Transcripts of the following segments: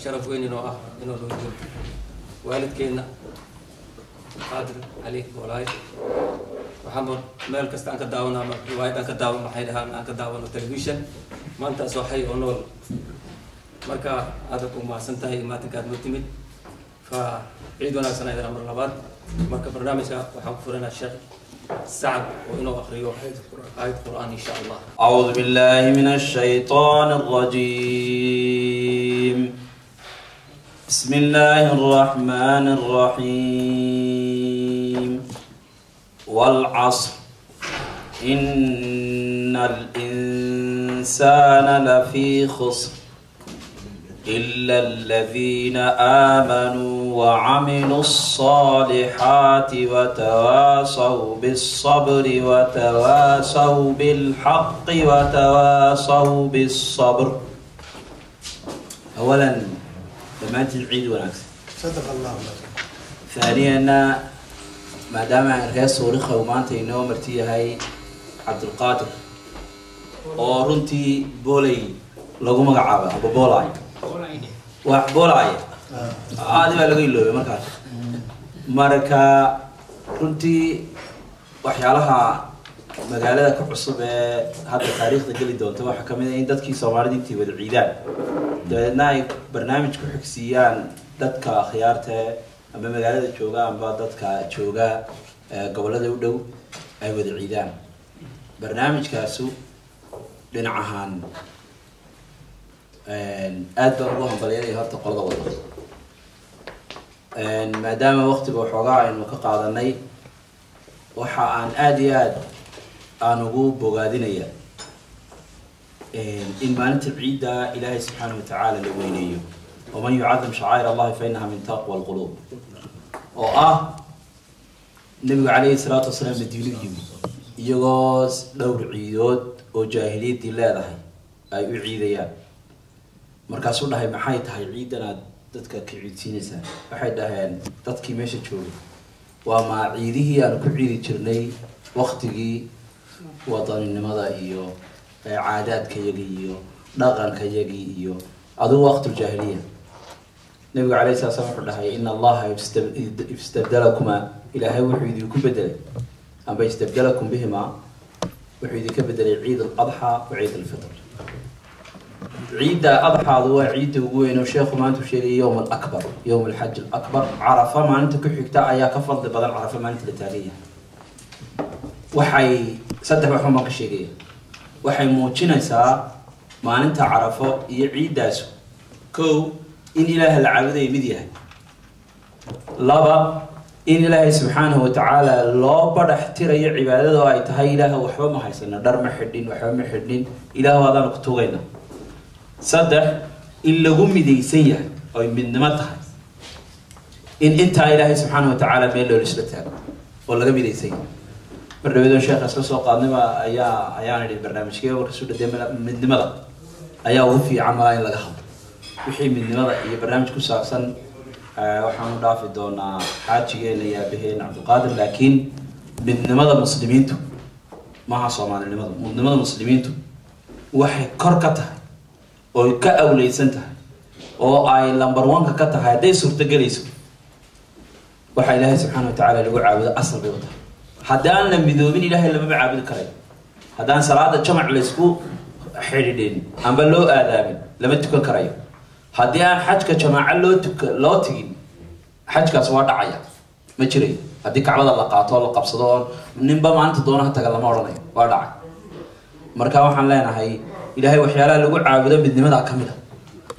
شرف وين إنه نوجود والد كينا قادر علي ولاي محمد مال كستان كداونا رواية كداونا حيلها أنا كداونا التلفزيون ما أنت صحي ونول مركا هذا كم سنتهي ما تكاد متمد فعيدنا سنة إلى أمر الأبد مركا برنامجها وحب فرنا الشيخ سعد وإنه أخريه آية القرآن إن شاء الله. أعوذ بالله من الشيطان الرجيم. بسم الله الرحمن الرحيم. والعصر إن الإنسان لفي خسر إلا الذين آمنوا وعملوا الصالحات وتواصوا بالصبر وتواصوا بالحق وتواصوا بالصبر. أولا لما تعيد ونكس صدق الله. ثانيا ما دام الرئيس ورخه ومانتي إنه مرتي هاي عبد القادر أورنتي بولي لغو مقعبة أبو بولاي وحبولاي هذا بقى لقي له مركا runtii waxyaalaha magaalada ka cusub ee hadda taariikhda gali doonta waxa kamid ah in dadkii Soomaalida intii wada ciidaan dadna ay barnaamij ku xigsiiyaan dadka khiyaarta ama magaalada jooga ama dadka jooga gobolada u dhow ay wada ciidaan barnaamijkaas dhinacahan aad baan ugu hambalyeeyay horta qolada wada maadaama waqtiga waxoogaa aynu ka qaadanay waxa aan aad iyo aad aan ugu bogaadinaya in maalinta ciidda ilaahay subxaanahu watacaala la weyneeyo waman yucadim shacaa'ir allahi fa innaha min taqwa alquluub oo ah nabigu calayhi salaatu wasalaam madiino yimi iyagoo dhowr ciidood oo jaahiliyaddii leedahay ay u ciidayaan markaasuu dhahay maxay tahay ciidan aad dadka ka ciidsiinaysaa waxay dhaheen dadkii meesha joogay waa ma ciidihii aan ku ciidi jirnay waqtigii wadaninimada iyo caadaadkayagii iyo dhaqankayagii iyo adigu waqti jaahiliya nabigu calayhi salaatu wasalaam wuxuu dhahay in allaha istabdalakuma ilaahay wuxuu idinku bedelay amba istabdalakum bihima wuxuu idinka bedelay ciid al-adha wa ciid al-fitr عيد أضحى ذو عيد وين وشيخ ما أنتم شيء يوم الأكبر يوم الحج الأكبر عرفة ما أنت كحكتا أيا كفضل بدل عرفة ما أنت لتالية وحي صدق وحومك الشيء وحي موتشنا سا ما أنت عرفة يعيد داسو كو إن إله العبد يمديها لبا إن الله سبحانه وتعالى لا بدح ترى عبادته أي تهي له وحوم حسنا در محدين وحوم محدين إله هذا نقطوينا صدق إلا هم ديسية أو من نمطها إن أنت إلهي سبحانه وتعالى ميل له لشلتها ولا قبل ديسية برنامج الشيخ أساس وقادنا أيان البرنامج كي ورسول دائما من نمطه أيا وفي عماين لقهم وحين من نمطه برنامج كوساسا وحنا دافع دونا حاجة اللي بهين عبد القادر لكن من نمطه مسلمينته ما حصل معنا نمطه من نمطه مسلمينته وحي كركته oo ka awleysan tahay oo ay number 1 ka tahay haday suurta galayso waxa ilaahay subhanahu wa ta'ala lagu caabudo asal bay wada hadaan la midoobin ilaahay lama caabudi karay hadaan salaada jamac la isku xidhiidhin amba loo aadaabin lama tukan karayo hadii aan xajka jamaaca loo tigin xajkaas waa dhacaya ma jiray hadii kacbada la qaato la qabsado ninba maanta doonaha taga lama oranayo waa dhacay marka waxaan leenahay إلهي وحياله لقول عابده بالنمذا كاملة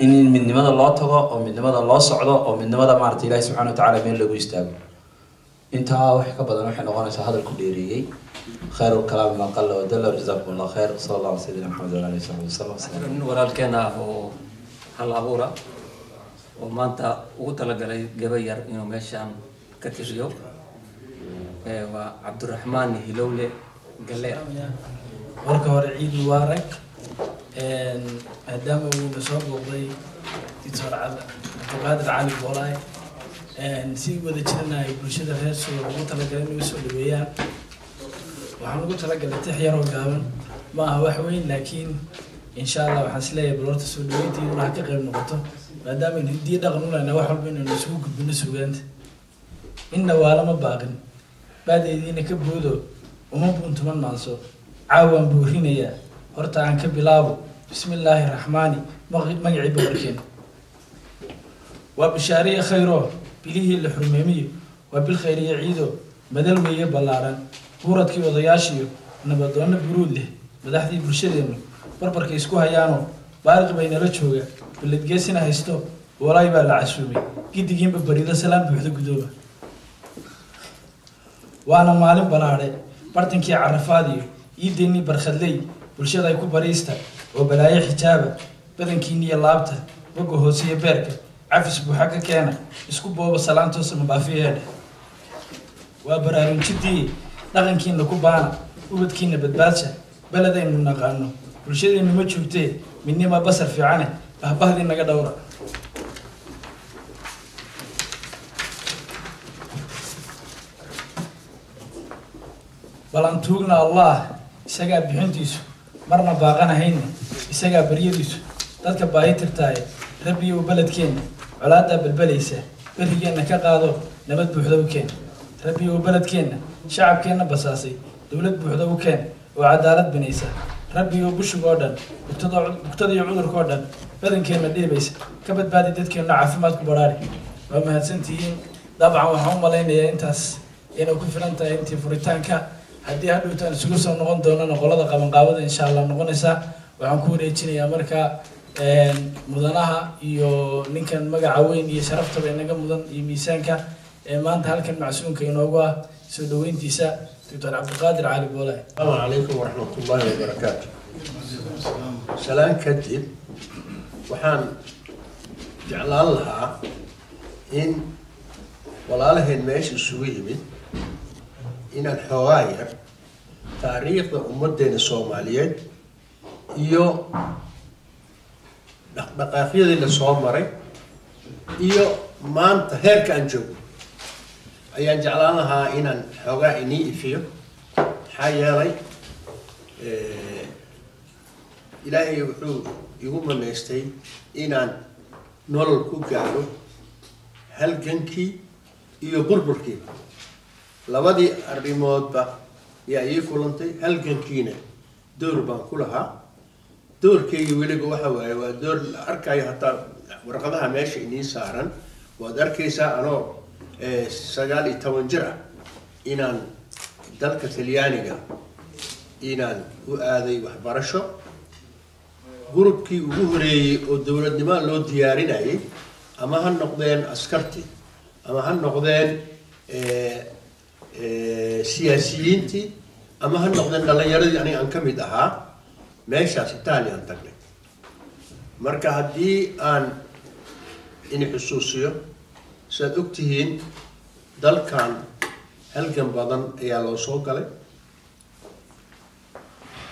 إن من نمذا الله تغى أو من نمذا الله صعده أو من نمذا مارت إلهي سبحانه وتعالى من لقول يستقبل أنت وحكى بدنا نحن نغني هذا الكبيري خير الكلام ما قل ودل جزاكم الله خير صلى الله على سيدنا محمد وعلى آله وصحبه وسلم. من وراء الكنا هو هالعبورة وما أنت وطلق لي جبير إنه ماشان كتير وعبد الرحمن هلولي قال لي وركه عيد مبارك maadaama uu nasoo booqday Dr. Abdulqaadir Cali Boolaay si wada jirnay bulshada reer Soomaaliya ugu talagalay inuu soo dhaweeyaan waxaan ugu talagalay tixyaro gaaban ma aha wax weyn laakiin insha Allah waxaan isleeyahay balorta soo dhaweyntii inuu ka qayb noqoto maadaama aynu hidiyo dhaqan u lehna wax walba inaynu isugu gudbino sugaanta inna waalama baaqin baadaydiina ka boodo uma buntuman maanso caawaan buurinayaa horta aan ka bilaabo bismillaahi raxmaani magacii boqorkeena waa bishaariye khayro bilihii la xurmeemiyo waa bil khayriye ciido madal weeye ballaaran buuradkii odayaashiyo nabadoonna buruud leh madaxdii bulshadeennu barbarka isku hayaanoo baariq bay nala jooga biladgeesina haysto walaay baa la casuumay giddigiinba barido salaam buuxda gudooba waana maalin balaadhe bartankii carafaadiyo iideennii barkhadley bulshada ay ku bariista oo balaayo xijaaba badankiiniyo laabta boga hoosiyo beerka cafis buuxa ka keena isku booba salaantoosa mabaafiyeedhe waa baraarunjidii dhaqankiina ku baana ubadkiina badbaadsha beledaynu naqaano bulshadeennu ma joogtee midnima basar fiicane bahbahdii naga dhowra balantuugna allah isagaa bixintiisu marna baaqanahayna isagaa baryadiisu dadka baahi tirtaaye rabbiyo beledkeenna colaadaa balbalaysa berigeenna ka qaado nabad buuxda u keen rabbiyo beledkeenna shacabkeenna basaasay dowlad buuxda u keen oo cadaalad binaysa rabbiyo bushigoo dhan bugtada iyo cudurkoo dhan badankeenna dhiibaysa ka badbaadi dadkeenna caafimaadku badhaadhi waa mahadsantihiin dabcan waxaan u malaynayaa intaas inay ku filan tahay intii furitaanka haddii hadhowtaan isugu soo noqon doonana qolada qabanqaabada insha allah noqonaysaa waxaan ku wareejinayaa markaa mudanaha iyo ninkan magaca weyn iyo sharaftaba inaga mudan iyo miisaanka maanta halkan macsuunka inoogu ah soo dhaweyntiisa dr cabdiqaadir cali boolaay. السلام عليكم ورحمة الله وبركاته. سلام كتب وحان جعلان لها إن ولا لهن ماشي السويمي إن الحواير تاريخ أمدين الصوماليين إيو دقاقية للصومري إيو ما أنت هيك أنجو ayaan jeclaan lahaa inaan xoogaa inii ifiyo maxaa yeelay ilaahay wuxuu igu manaystay inaan nolol ku gaadho halgankii iyo burburkiiba labadii arrimoodba yaa ii kulantay halgankiina door baan ku lahaa doorkayga weliba waxa waaye waa door la arkayo hataa warqadaha meesha inii saaran waad arkaysaa anoo 19 jir ah inaan dalka Talyaaniga inaan u aaday waxbarasho gurubkii ugu horeeyay oo dawladnimo loo diyaarinayay ama ha noqdeen askarti ama ha noqdeen siyaasiyiintii ama ha noqdeen dhalinyaradii aniga aan ka mid ahaa meeshaas Italian tagnay marka haddii aan in xusuusiyo saad ogtihiin dalkan halgan badan ayaa loo soo galay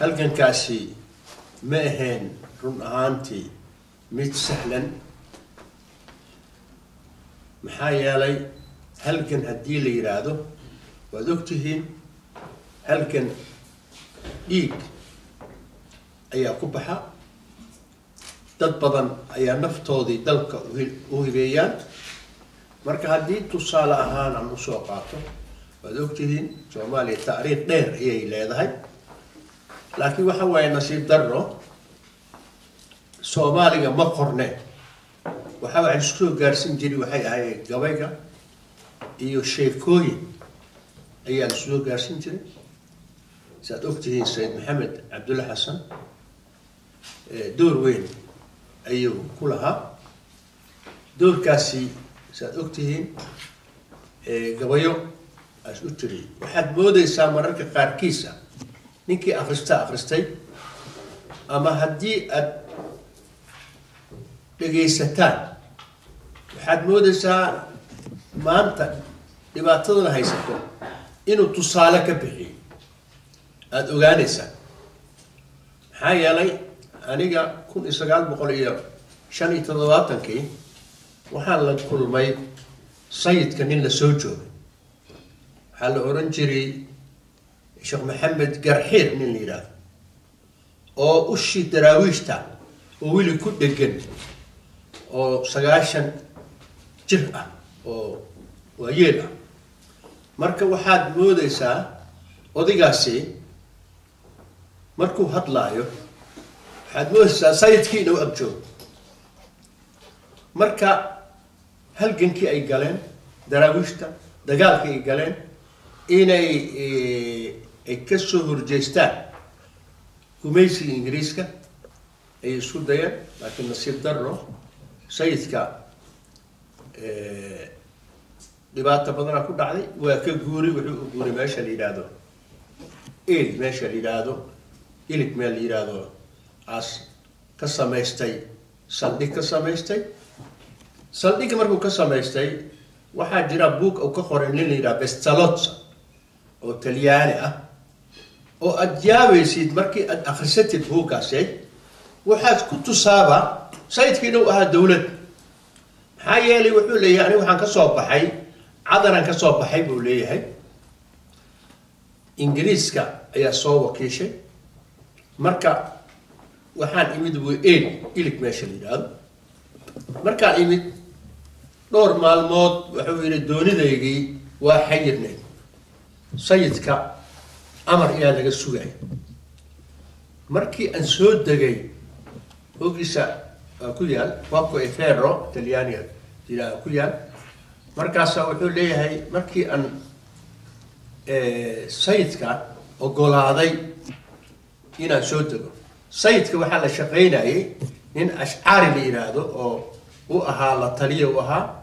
halgankaasi ma ahayn run ahaantii mid sahlan maxaa yeelay halgan haddii la yiraahdo waad ogtihiin halgan dhiig ayaa ku baxa dad badan ayaa naftoodii dalka u hibeeyaan marka haddii tusaale ahaan aan u soo qaato waad ogtihiin Soomaaliya taariikh dheer ayay leedahay laakiin waxa waaye nasiib darro Soomaaliga ma qorne waxa wax isku gaarsin jiray waxay ahayd gabayga iyo sheekooyin ayaa isku gaarsin jiray saad ogtihiin Sayd Maxamed Cabdulla Xasan door weyn ayuu ku lahaa doorkaasi saad ogtihiin gabayo as u tiri waxaad moodaysaa mararka qaarkiisa ninkii akhristay ama haddii aad dhegaysataan waxaad moodaysaa maanta dhibaatadana haysato inuu tusaale ka bixiyo aad ogaanaysaa maxaa yeelay aniga 1975 waxaan la kulmay sayidka nin la soo joogay waxaa la oran jiray Sheekh Maxamed Garxiir nin la yiraahdo oo ushi daraawiishta oo wili ku dhegan oo 90 jir ah oo waayeel ah marka waxaad moodaysaa odaygaasi markuu hadlaayo waxaad moodaysaa sayidkii inuu ag joogo marka halgankii ay galeen daraawiishta dagaalkii ay galeen inay ay ka soo horjeestaan gumaysiga ingiriiska ay isku dayeen laakiin nasiib darro sayidka dhibaato badanaa ku dhacday waa ka guuri wuxuu u guuray meesha la yidhaahdo meesha la yidhaahdo ilig meel la yidhaahdo as ka samaystay saldhig ka samaystay saldhigga markuu ka samaystay waxaa jira buug uu ka qoray nin la yidhaha Pestalozzi oo talyaani ah oo aad yaabaysid markii aad akhrisatid buuggaasi waxaad ku tusaaba sayidkii inuu ahaa dowlad maxaa yeelay wuxuu leeyahay anigu waxaan ka soo baxay cadaran ka soo baxay buu leeyahay ingiriiska ayaa soo wakiishay marka waxaan imid buu ilig meesha la yidhaahdo markaan imid dhowr maalmood wuxuu yidhi doonidaygii waa xayirnay sayidka amar ayaa laga sugay markii aan soo degay ogiisa ku yaal Porto Ferro Talyaaniga jira ku yaal markaas wuxuu leeyahay markii aan sayidka ogolaaday inaan soo dego sayidka waxaa la shaqeynayay nin ashcaari la yiraahdo oo u ahaa la taliyo u ahaa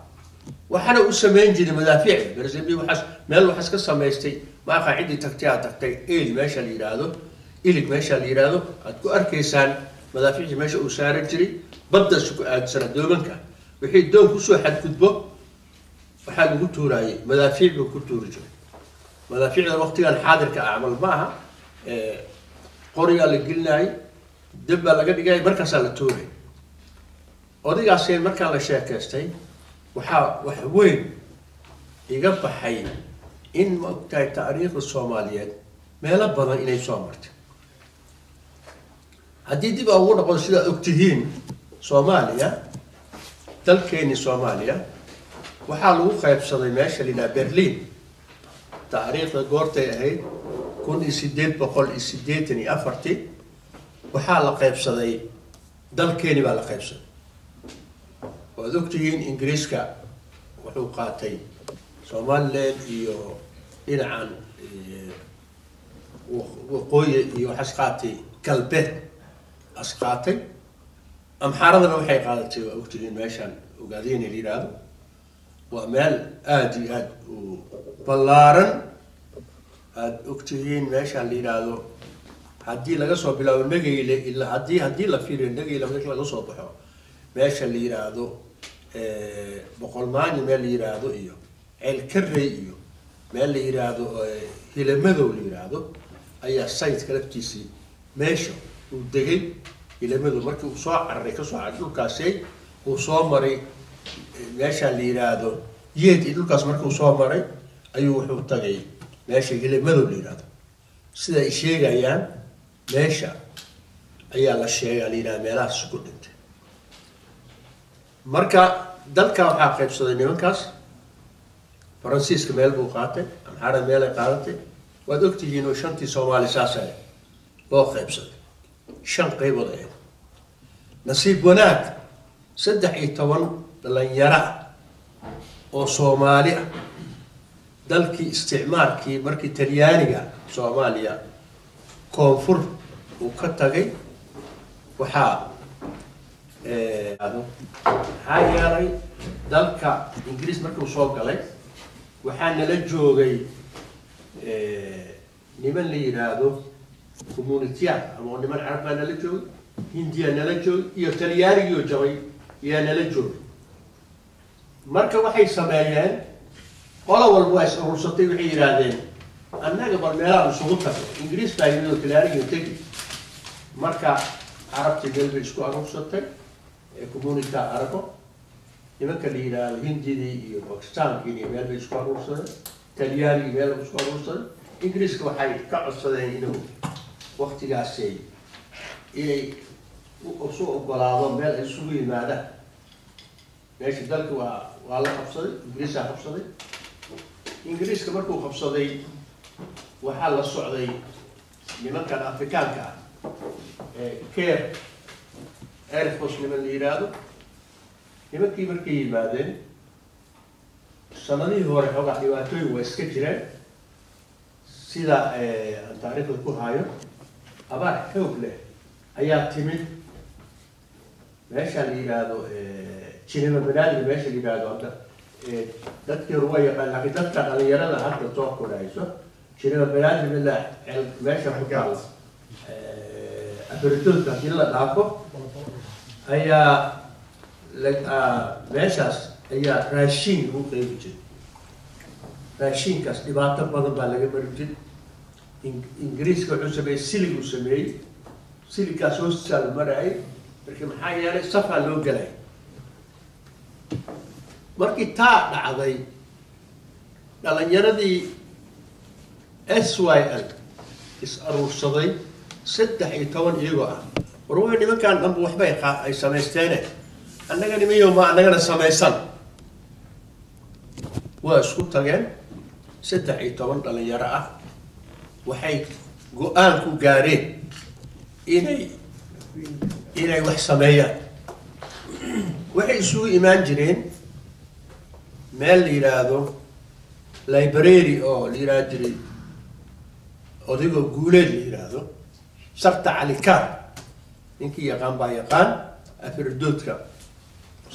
waxaana u sameyn jiray madaafiic barasbi waxaas meel waxaas ka samaystay ma qaacidii tagtay meesha la yiraahdo ilig meesha la yiraahdo aad ku arkaysaan madaafiic meesha uu saaran jiray badda isku aadsan doomanka wixii doon ku soo xadgudbo waxaa lagu tuurayay madaafiic buu ku tuuri jiray madaafiicda waqtigan xaadirka amal maaha qoriga la gelinay dib laga dhigay markaas la tuuray odaygaaseen markaan la sheekaystay wax weyn iga baxay in ma ogtahay taariikhda Soomaaliyeed meelo badan inay soo martay haddii dib ugu noqon sida ogtihiin Soomaaliya dalkeeni Soomaaliya waxaa lagu qaybsaday meesha la Berlin taariikhda goortay ahayd 1884 waxaa la qaybsaday dalkeeni baa la qaybsaday waad ogtihiin ingiriiska wuxuu qaatay Somaliland iyo dhinacan waqooyi iyo waxaas qaatay galbeed asqaatay amxaaradana waxay qaadatay waa ogtihiin meeshan ogaadeen la yiraahdo waa meel aad iyo aad u ballaaran aad ogtihiin meeshan la yiraahdo haddii laga soo bilaabo Nageyle ilaa haddii la fiiriyo Nageyle marka laga soo baxo meesha la yiraahdo boqolmaani meel la yiraahdo iyo Elkarey iyo meel la yiraahdo Hilamadow la yiraahdo ayaa sayidka laftiisii meesha uu degay Hilamadow markii uu soo cararay ka soo cararay dhulkaasay uu soo maray meesha la yiraahdo yeed dhulkaas markii uu soo maray ayuu wuxuu tagay meesha Hilamadow la yiraahdo sida ay sheegayaan meesha ayaa la sheegay la yiraahdo meelahaas ku dhintay marka dalka waxaa qaybsaday nimankaas Faransiiska meel buu qaatay amxaarad meel ay qaadatay waad ogtihiin oo shantii Soomaali saasay loo qaybsaday shan qaybood ah nasiib wanaag 13 dhalinyaro oo Soomaali ah dalkii isticmaalkii markii Talyaaniga Soomaaliya koonfur uu ka tagay waxaa hayay dalka Ingiriis markuu soo galay waxaan la joogay niman la yiraahdo community ama niman Carab la joogay Hindiya la joogay iyo Talyaaniga joogay yaa la joogay marka waxay sameeyeen qolo walba ay urursatay waxay yiraahdeen annaga bal meelaha isugu tagay Ingiriis baa yimid Talyaaniga tagay marka Carabta galbeed isku urursatay community Arabo nimanka la yiraahdo Hindida iyo Pakistan iyo meel bay isku urursadeen Talyaaniga meel isku urursadeen Ingiriiska waxay ka codsadeen inuu waqtigaasi inay u soo ogolaado meel ay isugu yimaadaan meesha dalka waa la qabsaday ingiriisaa qabsaday ingiriiska markuu qabsaday waxaa la socday nimankan afrikaanka ah care air force niman la yidhaahdo nimankii markay yimaadeen sanadihii hore xoogaa dhibaatooyin waa iska jireen sida aan taariikhda ku hayo abaar xoog leh ayaa timid meesha la yidhaahdo jinima banaadir meesha la yidhaahdo hadda dadkii hore waa yaqaan laakiin dadka dhalinyarada hadda soo korayso jinima banaadir mila meesha ku taala abaritoodka hadii la dhaafo ayaa meeshaas ayaa raashin lagu qeybi jiray raashinkaas dhibaato badan baa laga mari jiray ingiriiska wuxuu sameeyey silig uu sameeyey siligkaas hoostisaa la marayay marka maxaa yeelay safaa loo gelay markii taa dhacday dhalinyaradii SYL is aruursaday 13 iyagoo ah war wuxuu nimankan dhanba waxbay ay samaysteene annaga nimayo ma annagana samaysan waa isku tageen 13 dhalinyaro ah waxay go-aan ku gaareen inay wax sameeyaan waxay isugu imaan jireen meel la yidhaahdo library oo la yidhaahdo jiray odaygoo guuleed la yidhaahdo sarta calikaan ninkii yaqaan baa yaqaan afirdoodka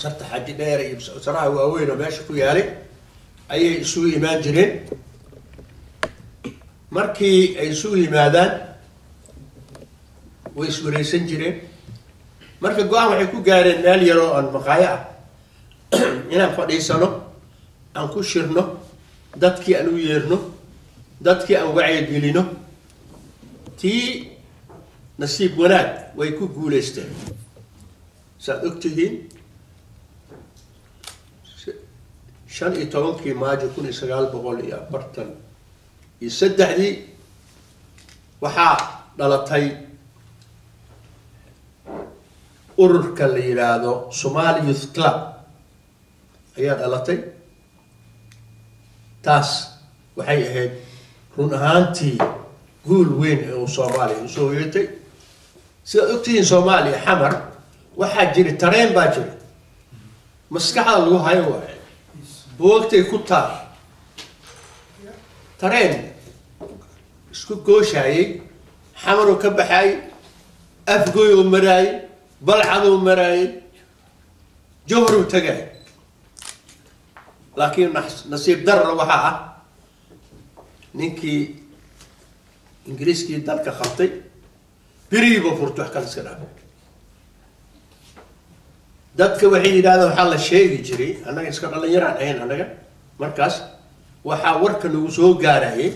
sarta xaji dheer iyo saraha waaweyn oo meesha ku yaalay ayay isugu imaan jireen markii ay isugu yimaadaan way iswareysan jireen marka go-aan waxay ku gaareen meel yaroo aan maqaayo ah inaan fadhiisano aan ku shirno dadkii aan u yeerno dadkii aan wacyigelino tii nasiib wanaag way ku guuleysteen saad ogtihiin 15 maajo 1943 waxaa dhalatay ururka la yiraahdo Somali Youth Club ayaa dhalatay taas waxay ahayd run ahaantii guul weyn oo Soomaaliya u soo yeetay sida ogtiin Soomaaliya xamar waxaa jiri tareen baa jira maskaxda lagu hayo waay buugtay ku taal tareen isku gooshayay xamar oo ka baxay afgooy oo maray balcad oo maray jowhar oo tagay laakiin nasiib darro waxa ah ninkii ingiriiskii dalka qabtay biriiba furto wax kale iska dhaafay dadka waxay yidhaahdeen waxaa la sheegi jiray annaga iska dhalinyaraan ahayn annaga markaas waxaa warka nagu soo gaarayay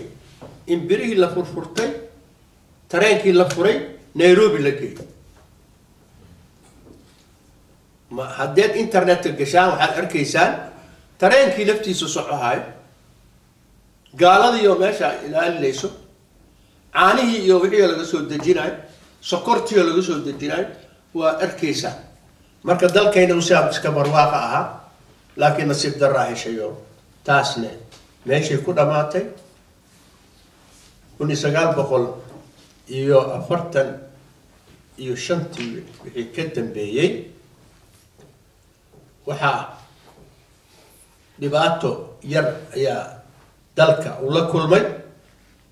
in birihii la furfurtay tareenkii la furay Nairobi la geeyay ma haddeed internetka gashaan waxaad arkaysaan tareenkii laftiisa socohay gaaladii iyo meesha ilaalinayso caanihii iyo wixii laga soo dejinay sokortii laga soo dejinay waa arkaysaa marka dalkayna uu saab iska barwaaqa ahaa laakiin nasiib darra heshayo taasne meeshay ku dhamaatay 1945 wixii ka dambeeyay waxaa dhibaato yar ayaa dalka uu la kulmay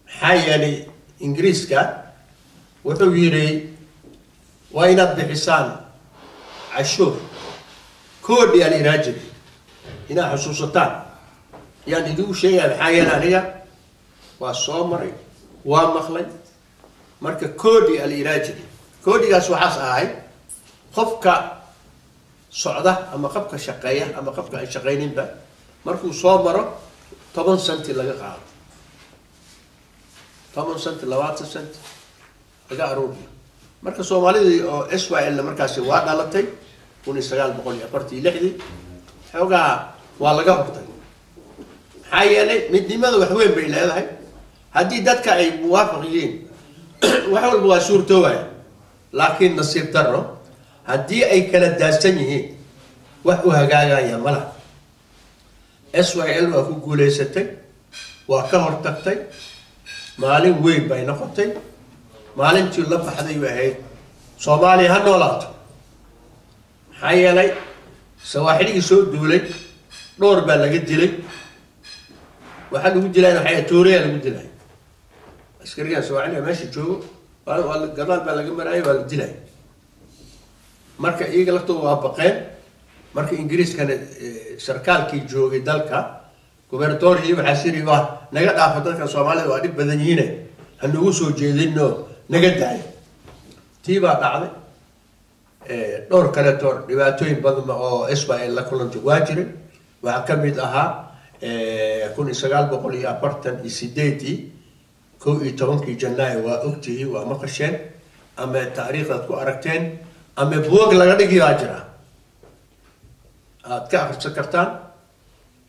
maxaa yeelay ingiriiska wuxuu yiri waa inaad bixisaan cashuur koodhi aan iraajin inaa xusuusataan yaan idigu sheegaya maxaa yeelay aniga waa soo maray waa maqlay marka koodhi aan iraajin koodhigaas waxaas ahay qofka socda ama qofka shaqeeya ama qofka ay shaqeyninba markuu soo maro 10 senti laga qaado 10 senti 20 senti laga aruuriyo marka Soomaalida oo SYL markaas waa dhalatay 1946 xogaa waa laga hortay maxaa yeelay midnimada wax weyn bay leedahay haddii dadka ay muwaafaqiyeen wax walba waa suurtoobaya laakiin nasiib darro haddii ay kala daadsan yihiin wax u hagaagaya malaha SYL waa ku guuleysatay waa ka hortagtay maalin weyn bay noqotay maalintii la baxday way ahayd Soomaaliya ha noolaato maxaa yeelay sawaaxiliga soo duulay dhowr baa laga dilay waxa lagu dilay waxa Tuuriya lagu dilay askariga sawaaxiliga meesha joogo waa gadaal baa laga maray waa la dilay marka iyaga laftooda waa baqeen marka Ingiriiskana sarkaalkii joogay dalka gobernatoriyo waxa siri waa naga dhaafo dadka Soomaalida waa dib badan yihiin hanagu soo jeedino naga daay tiiba dhacday dhowr kale toor dhibaatooyin badan oo SYL la kulantay waa jiray waxa kamid ahaa 1948 11 Janaayo waa ogtihi waa maqasheen ama taariikhda ku aragteen ama buug laga dhigiyo jira aad ka akhrisan kartaan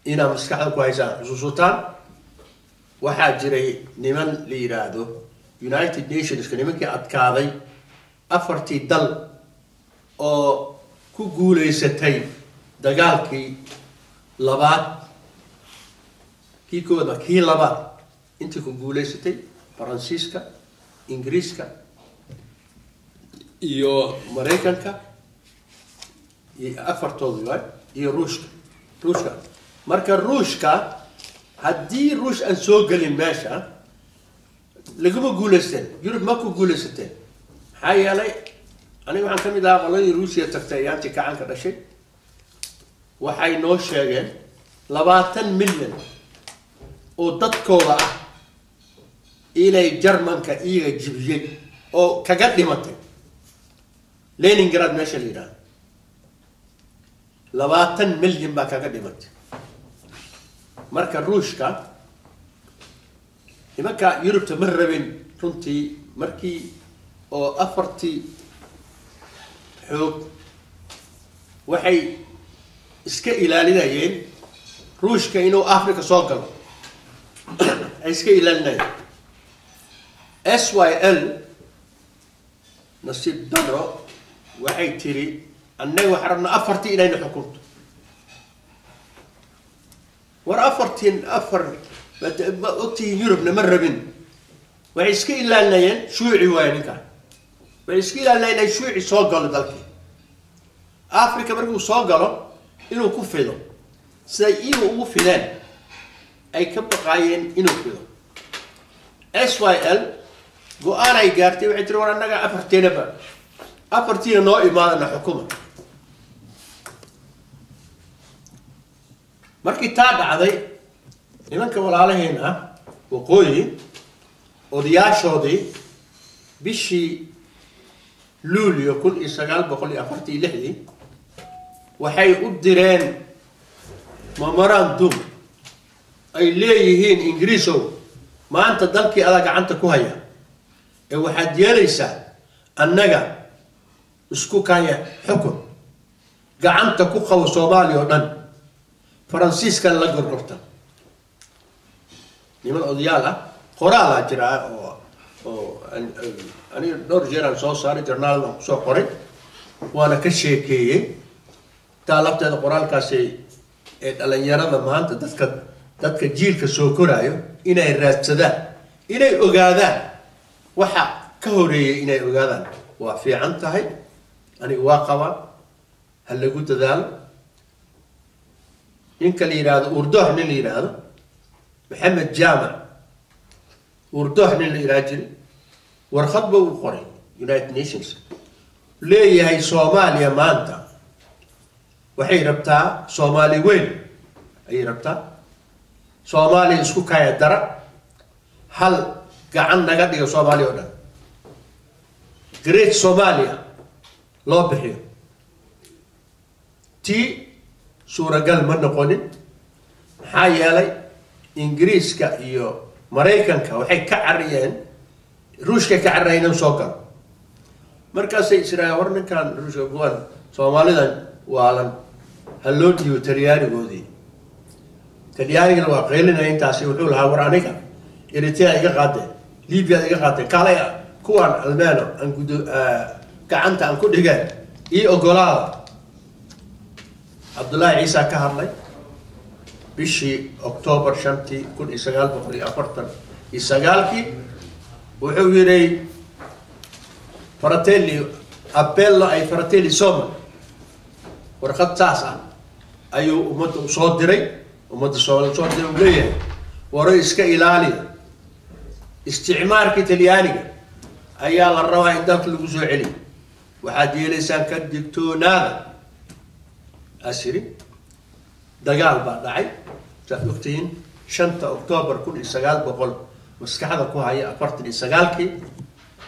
ina maskaxda ku haysaan xusuusutaan waxa jiray niman la yiraahdo United Nations ka nimankii adkaaday afartii dal oo ku guuleysatay dagaalkii labaad kii labaad intii ku guuleysatay Faransiiska Ingiriiska iyo Mareykanka iyo afartooda iyo Ruushka marka Ruushka haddii Ruush aan soo galin meesha laguma guuleysteen Yurub ma ku guuleysateen maxaa yeelay aniga waxaan kamid ahaa qoladii Ruusiya tagtay ayaantii gacanka dhashay waxay noo sheegeen 20 milyan oo dadkooda ah inay Jarmanka iyaga jibiyay oo kaga dhimatay Leningrad meesha la yiraahdo 20 milyan baa kaga dhimatay marka Ruushka nimanka Yurubta ma rabin runtii markii oo afartii xoog waxay iska ilaalinayeen Ruushka inuu Afrika soo galo ay iska ilaalinayeen SYL nasiib daro waxay tiri annaga waxaan rabnaa afartii inayna xukunto war afar ma ogtihiin Yurubna ma rabin waxay iska ilaalinayeen shuuci waay ninka waxay iska ilaalinayeen inay shuuci soo galo dalkii Afrika markuu soo galo inuu ku fido siday iyagu ugu fideen ay ka baqaayeen inuu fido SYL go'aan ay gaartay waxay tiri war annaga afartiina noo imaadana xukuma markii taa dhacday nimanka walaalaheena waqooyi odayaashoodii bishii Luulyo 1946 waxay u direen memorandum ay leeyihiin Ingiriisow maanta dalkii adag gacanta ku haya ee waxaad yeelaysaa annaga isku kaya xukun gacanta ku qabo Soomaaliya oo dhan Faransiiska la gorgorta niman odayaal ah qoraal jira oo aniga dhowr jeer aan soo saaray journal aan soo qoray waana ka sheekeeyay talabteeda qoraalkaasi ee dhalinyarada maanta dadka jiilka soo koraayo inay raadsadaan inay ogaadaan waxa ka horeeyay inay ogaadaan waa fiican tahay aniga waa qabaa hal lagu dadaalo ninka la yiraahdo Urduh nin la yiraahdo Maxamed Jaamac Urduh nin la yiraahdo warqad buu u qoray United Nations leeyahay Soomaaliya maanta waxay rabtaa Soomaali weyn ay rabtaa Soomaali isku kaya dara hal gacan naga dhigo Soomaaliya oo dhan Great Somalia loo bixiyo suuragal ma noqonin maxaa yeelay Ingiriiska iyo Mareykanka waxay ka cariyeen Ruushka ka cariyeen soo gal markaasay Israa'iil war ninkan Ruushka go'an Soomaalidan waalan haloo dhiyo Talyaanigoodii Talyaaniga waa qeelinay intaasi wuxuu lahaa war aniga Eritrea iga qaatay Libya iga qaatay kale kuwan Almaano aan gacanta aan ku dhigay ogolaada عبد الله عيسى كهرلي بشي أكتوبر شنتي كل إسقال بقري أفرتن إسقالكي وحويري فراتيلي أبيلا أي فراتيلي سوما ورقد تاسع أيو أمد صدري أمد صدري وليه ورئيس كإلالي استعمار كتلياني أيال الرواح عندك الوزوع علي وحدي لسان كدكتونا أسري دقال بعد عي تأكتين شنطة أكتوبر كل إسقال بقول مسكحة كوها هي أفرت الإسقالكي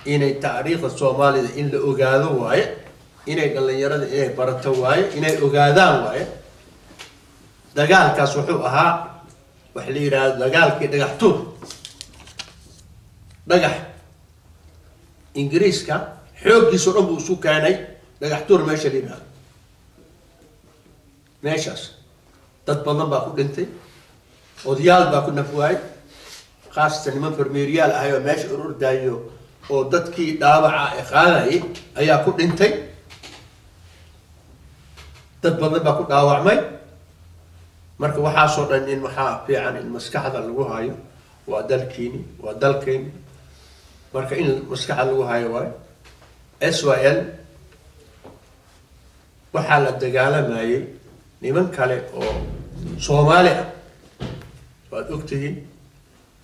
إن التاريخ الصومالي إن لأجادوا واي إن قال يرد إيه برتوا واي إن أجادان واي دقال كسحوها وحليرا دقال كي دقحتوه دقح إنجليز كا حوجي سربو سكاني دقحتور ماشي لنا ماشاس تطبنا باكو دنتي وديال باكو نفواي خاصة من فرميريال أيوة ماشي أرور دايو ودتكي دابع إخاني أيا كو دنتي تطبنا باكو داوع ماي marka waxa soo dhan in waxa fiican in maskaxda lagu hayo waa dalkeeni marka in maskaxda lagu hayo way SYL waxa la dagaalamayay niman kale oo Soomaali ah waad ogtihiin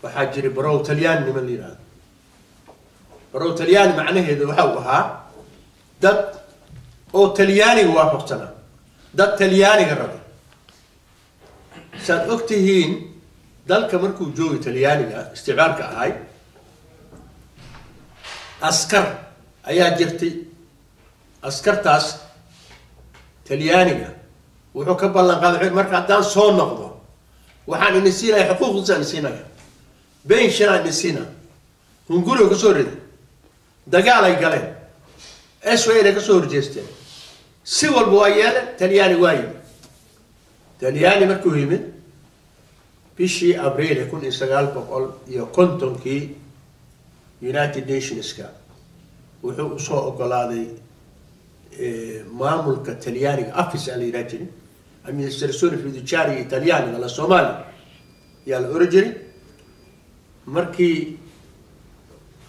waxa jiray barow Talyaani niman liiraa barow Talyaani macnaheedu waxa uu ahaa dad oo Talyaani waafaqsana dad Talyaani garab ساد أكتهين ذلك مركو جوي تليانية استعمارك هاي أسكر أيها جرتي أسكر تاس تليانية وحكب الله قال مركو عدان صون نقضه وحان نسينا حقوق الإنسان نسينا بين شنا نسينا ونقولوا كسور دقالة يقالين أسوأ كسور جستين سوى البوايان تلياني وايد تلياني مركو هيمن بشي أبريل يكون إسرائيل بقول يكونتم كي يونايتد نيشنز كا وحو صو أقلادي مامل كتلياني أفس على راجل أمي السرسون في دشاري إيطالياني على الصومالي يا الأوريجيني مركي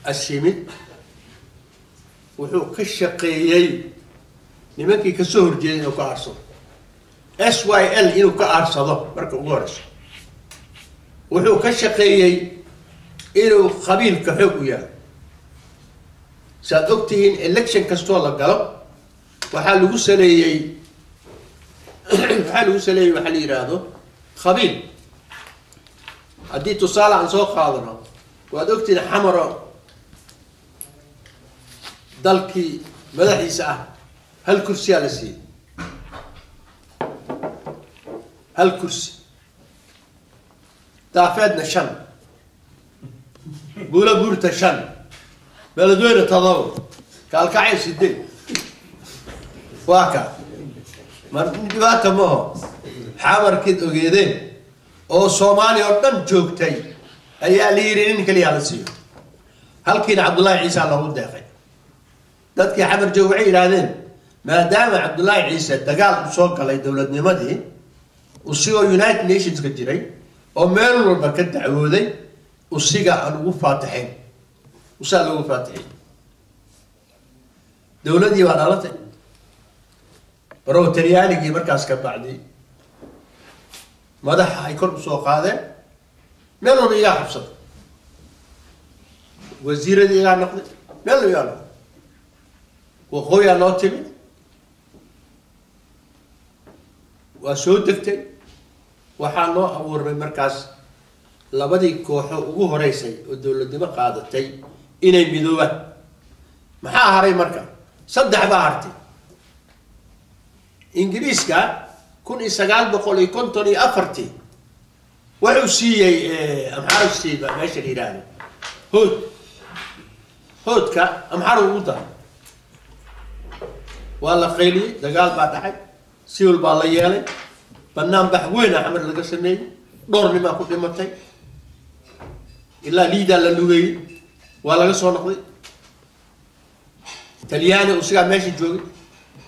الشيمين وحو كشقيي نمكي كسور جيني وكارسو SYL inuu ka aarsado marka ugu horeyso wuxuu ka shaqeeyay inuu qabiilka xoog u yahay saad ogtihiin election kastoo la galo waxaa lagu saleeyay waxa la yiraahdo qabiil haddii tusaale aan soo qaadano waad ogtihiin xamaro dalkii madaxiisa ah hal kursi la siiyay الكرسي دافعنا شن قولا بورتا شن بلدوين تضاو قال كعيس الدين واكا مرتين دواتا مو حامر كد اوغيدين او صومالي اردن جوكتي ايا ليرين كلي على سيو هل كين عبد الله عيسى الله داخل دادكي حمر جوعي لادين ما دام عبد الله عيسى دقال بسوق على دولة نمدي وصيغة يونايتد نيشنز كجري أو ميرلو بكت عودي وصيغة أنو فاتحين وسألوا فاتحين دولة دي وعدالتي برو تريالي جي مركز كبعدي مدح هيكون بسوق هذا ميرلو بيجا حفصة وزير دي يا نقد ميرلو يا نقد وخويا نوتيمي وسودكتي waxaa loo abuuray markaas labadii kooxo ugu horeysay oo dawladnimo qaadatay inay midoobaan maxaa haray marka saddex baa hartay ingiriiska 1954 wuxuu siiyay amxaar siiba meesha Iiraan hoodka amxaar ugu daa wala qayli dagaal baa dhacay siwil baa la yeelay بنام بحوينا عمل لقى سنين دور لما كنت متى إلا ليدا للوي ولا قصوا نقضي تلياني وسيا ماشي جوي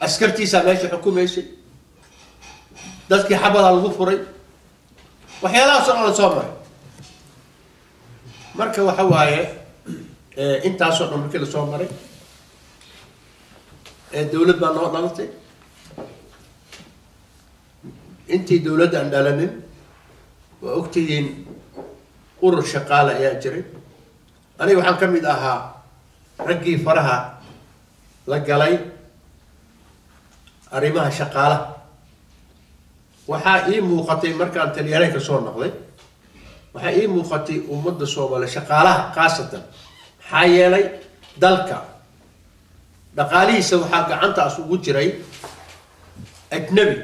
أسكرتي سا ماشي حكومة ماشي dadkii xabada lagu furay waxyaalahaas oo dhan soo maray marka waxa waaye intaasoo dhan markii la soo maray dawlad baa noo dhalatay intii dawladda aan dhalanin waa ogtihiin urur shaqaale ayaa jiray aniga waxaan ka mid ahaa raggii faraha la galay arrimaha shaqaalaha waxaa ii muuqatay markaan talyaaniga soo noqday waxaa ii muuqatay ummadda Soomaaliya shaqaalaha khaasatan maxaa yeelay dalka dhaqaalihiisa waxaa gacantaas ugu jiray ajnabi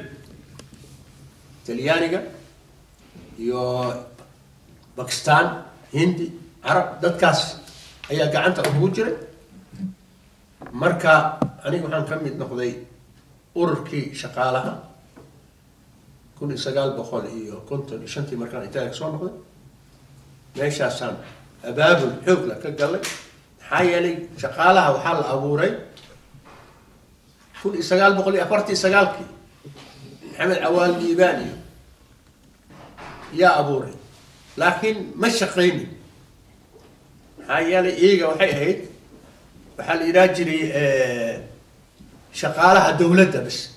talyaaniga iyo Pakistan Hindi Arab dadkaas ayaa gacanta ugu jiray marka aniga waxaan ka mid noqday ururkii shaqaalaha 1955 markaan Italiya soo noqday meeshaasaan abaabul xoog la ka galay maxaa yeelay shaqaalaha waxaa la abuuray 1949 محمد عوال ليباني يا أبوري لكن ما شقيني هاي إيجا وحي هيد وحال إراجري شقالها دولتها بس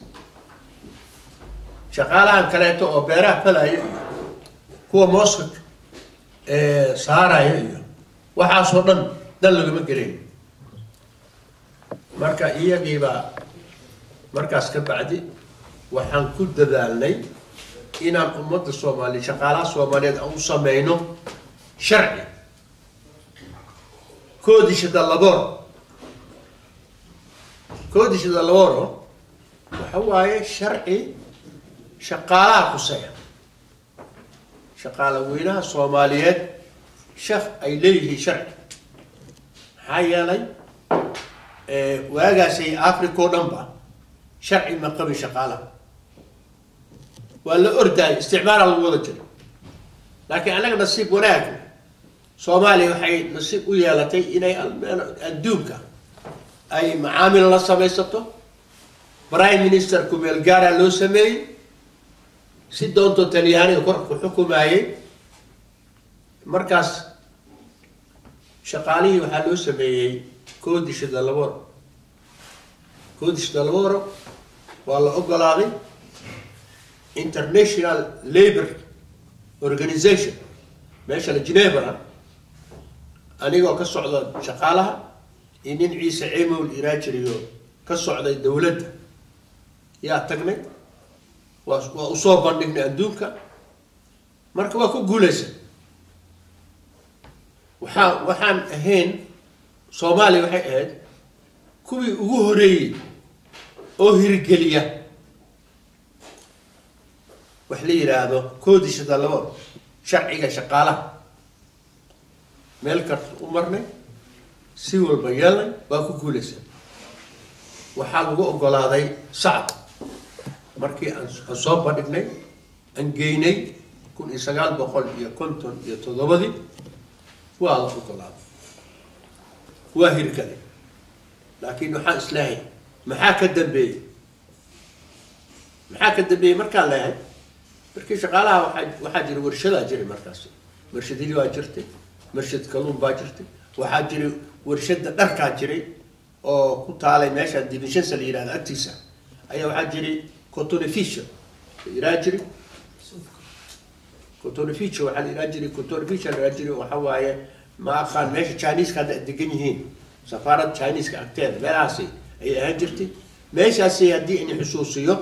شقالها كلايتو أو بيراه فلا هو موسك سهارة يا وحاصرنا دلوا مقرين مركا إيجا با مركز كبعدي waxaan ku dadaalnay inaan ummadda Soomaaliyeed shaqaalaha Soomaaliyeed u sameeyno sharci koodishada laboro waxa waaye sharci shaqaalaha quseeya shaqaalaha weynaha Soomaaliyeed shaq ay leeyihiin sharci maxaa yeelay waagaasay Afrika oo dhanba sharci ma qabin shaqaalaha ولا أرداي استعمار الوضع لكن أنا نصيب وناك صومالي وحي نصيب ويالتي إني الدوكا أي معامل الله سميسته برايم مينستر كوميل جارا لو سمي سيدون توتالياني وكرك حكوماي مركز شقالي وحلو سمي كودش دلبور والله أقلاغي International Labour Organization ماشي لجنيفرا أنيقو كسعودة شقالها إنين عيسى عيمو والإراجريو كسعودة الدولة يا تقني وأصوبا نقني أندوكا مركبا كو قوليسا وحان أهين صومالي وحي أهد كوي أغهري أوهرقلية وحلي هذا كودش دلوا شرعي شقالة ملكت أمرني سوى البيان باكو كولسة وحال وقول هذا صعب مركي أصاب بدني أنجيني كون إسقال بقول يا كنتم يتضبطي وهذا وقول هذا واهر كذا لكنه حق إسلامي محاك الدبي مركان لا markii shaqaalaha waxa jira warshada jiri markaas warshadii waa jirtay warshad kalluun baa jirtay waxa jira warshada dharka jiray oo ku taalay meesha division sal yiraahdo agtiisa ayaa waxa jiray cotton fisher iraajiri cotton fisher waxa iraajiri cotton fisher iraajiri waxa waaye ma aqaan meesha Chinese ka degan yihiin safaarad Chinese ka agteeda meelahaasi ay ahaan jirtay meeshaasi hadii in xusuusiyo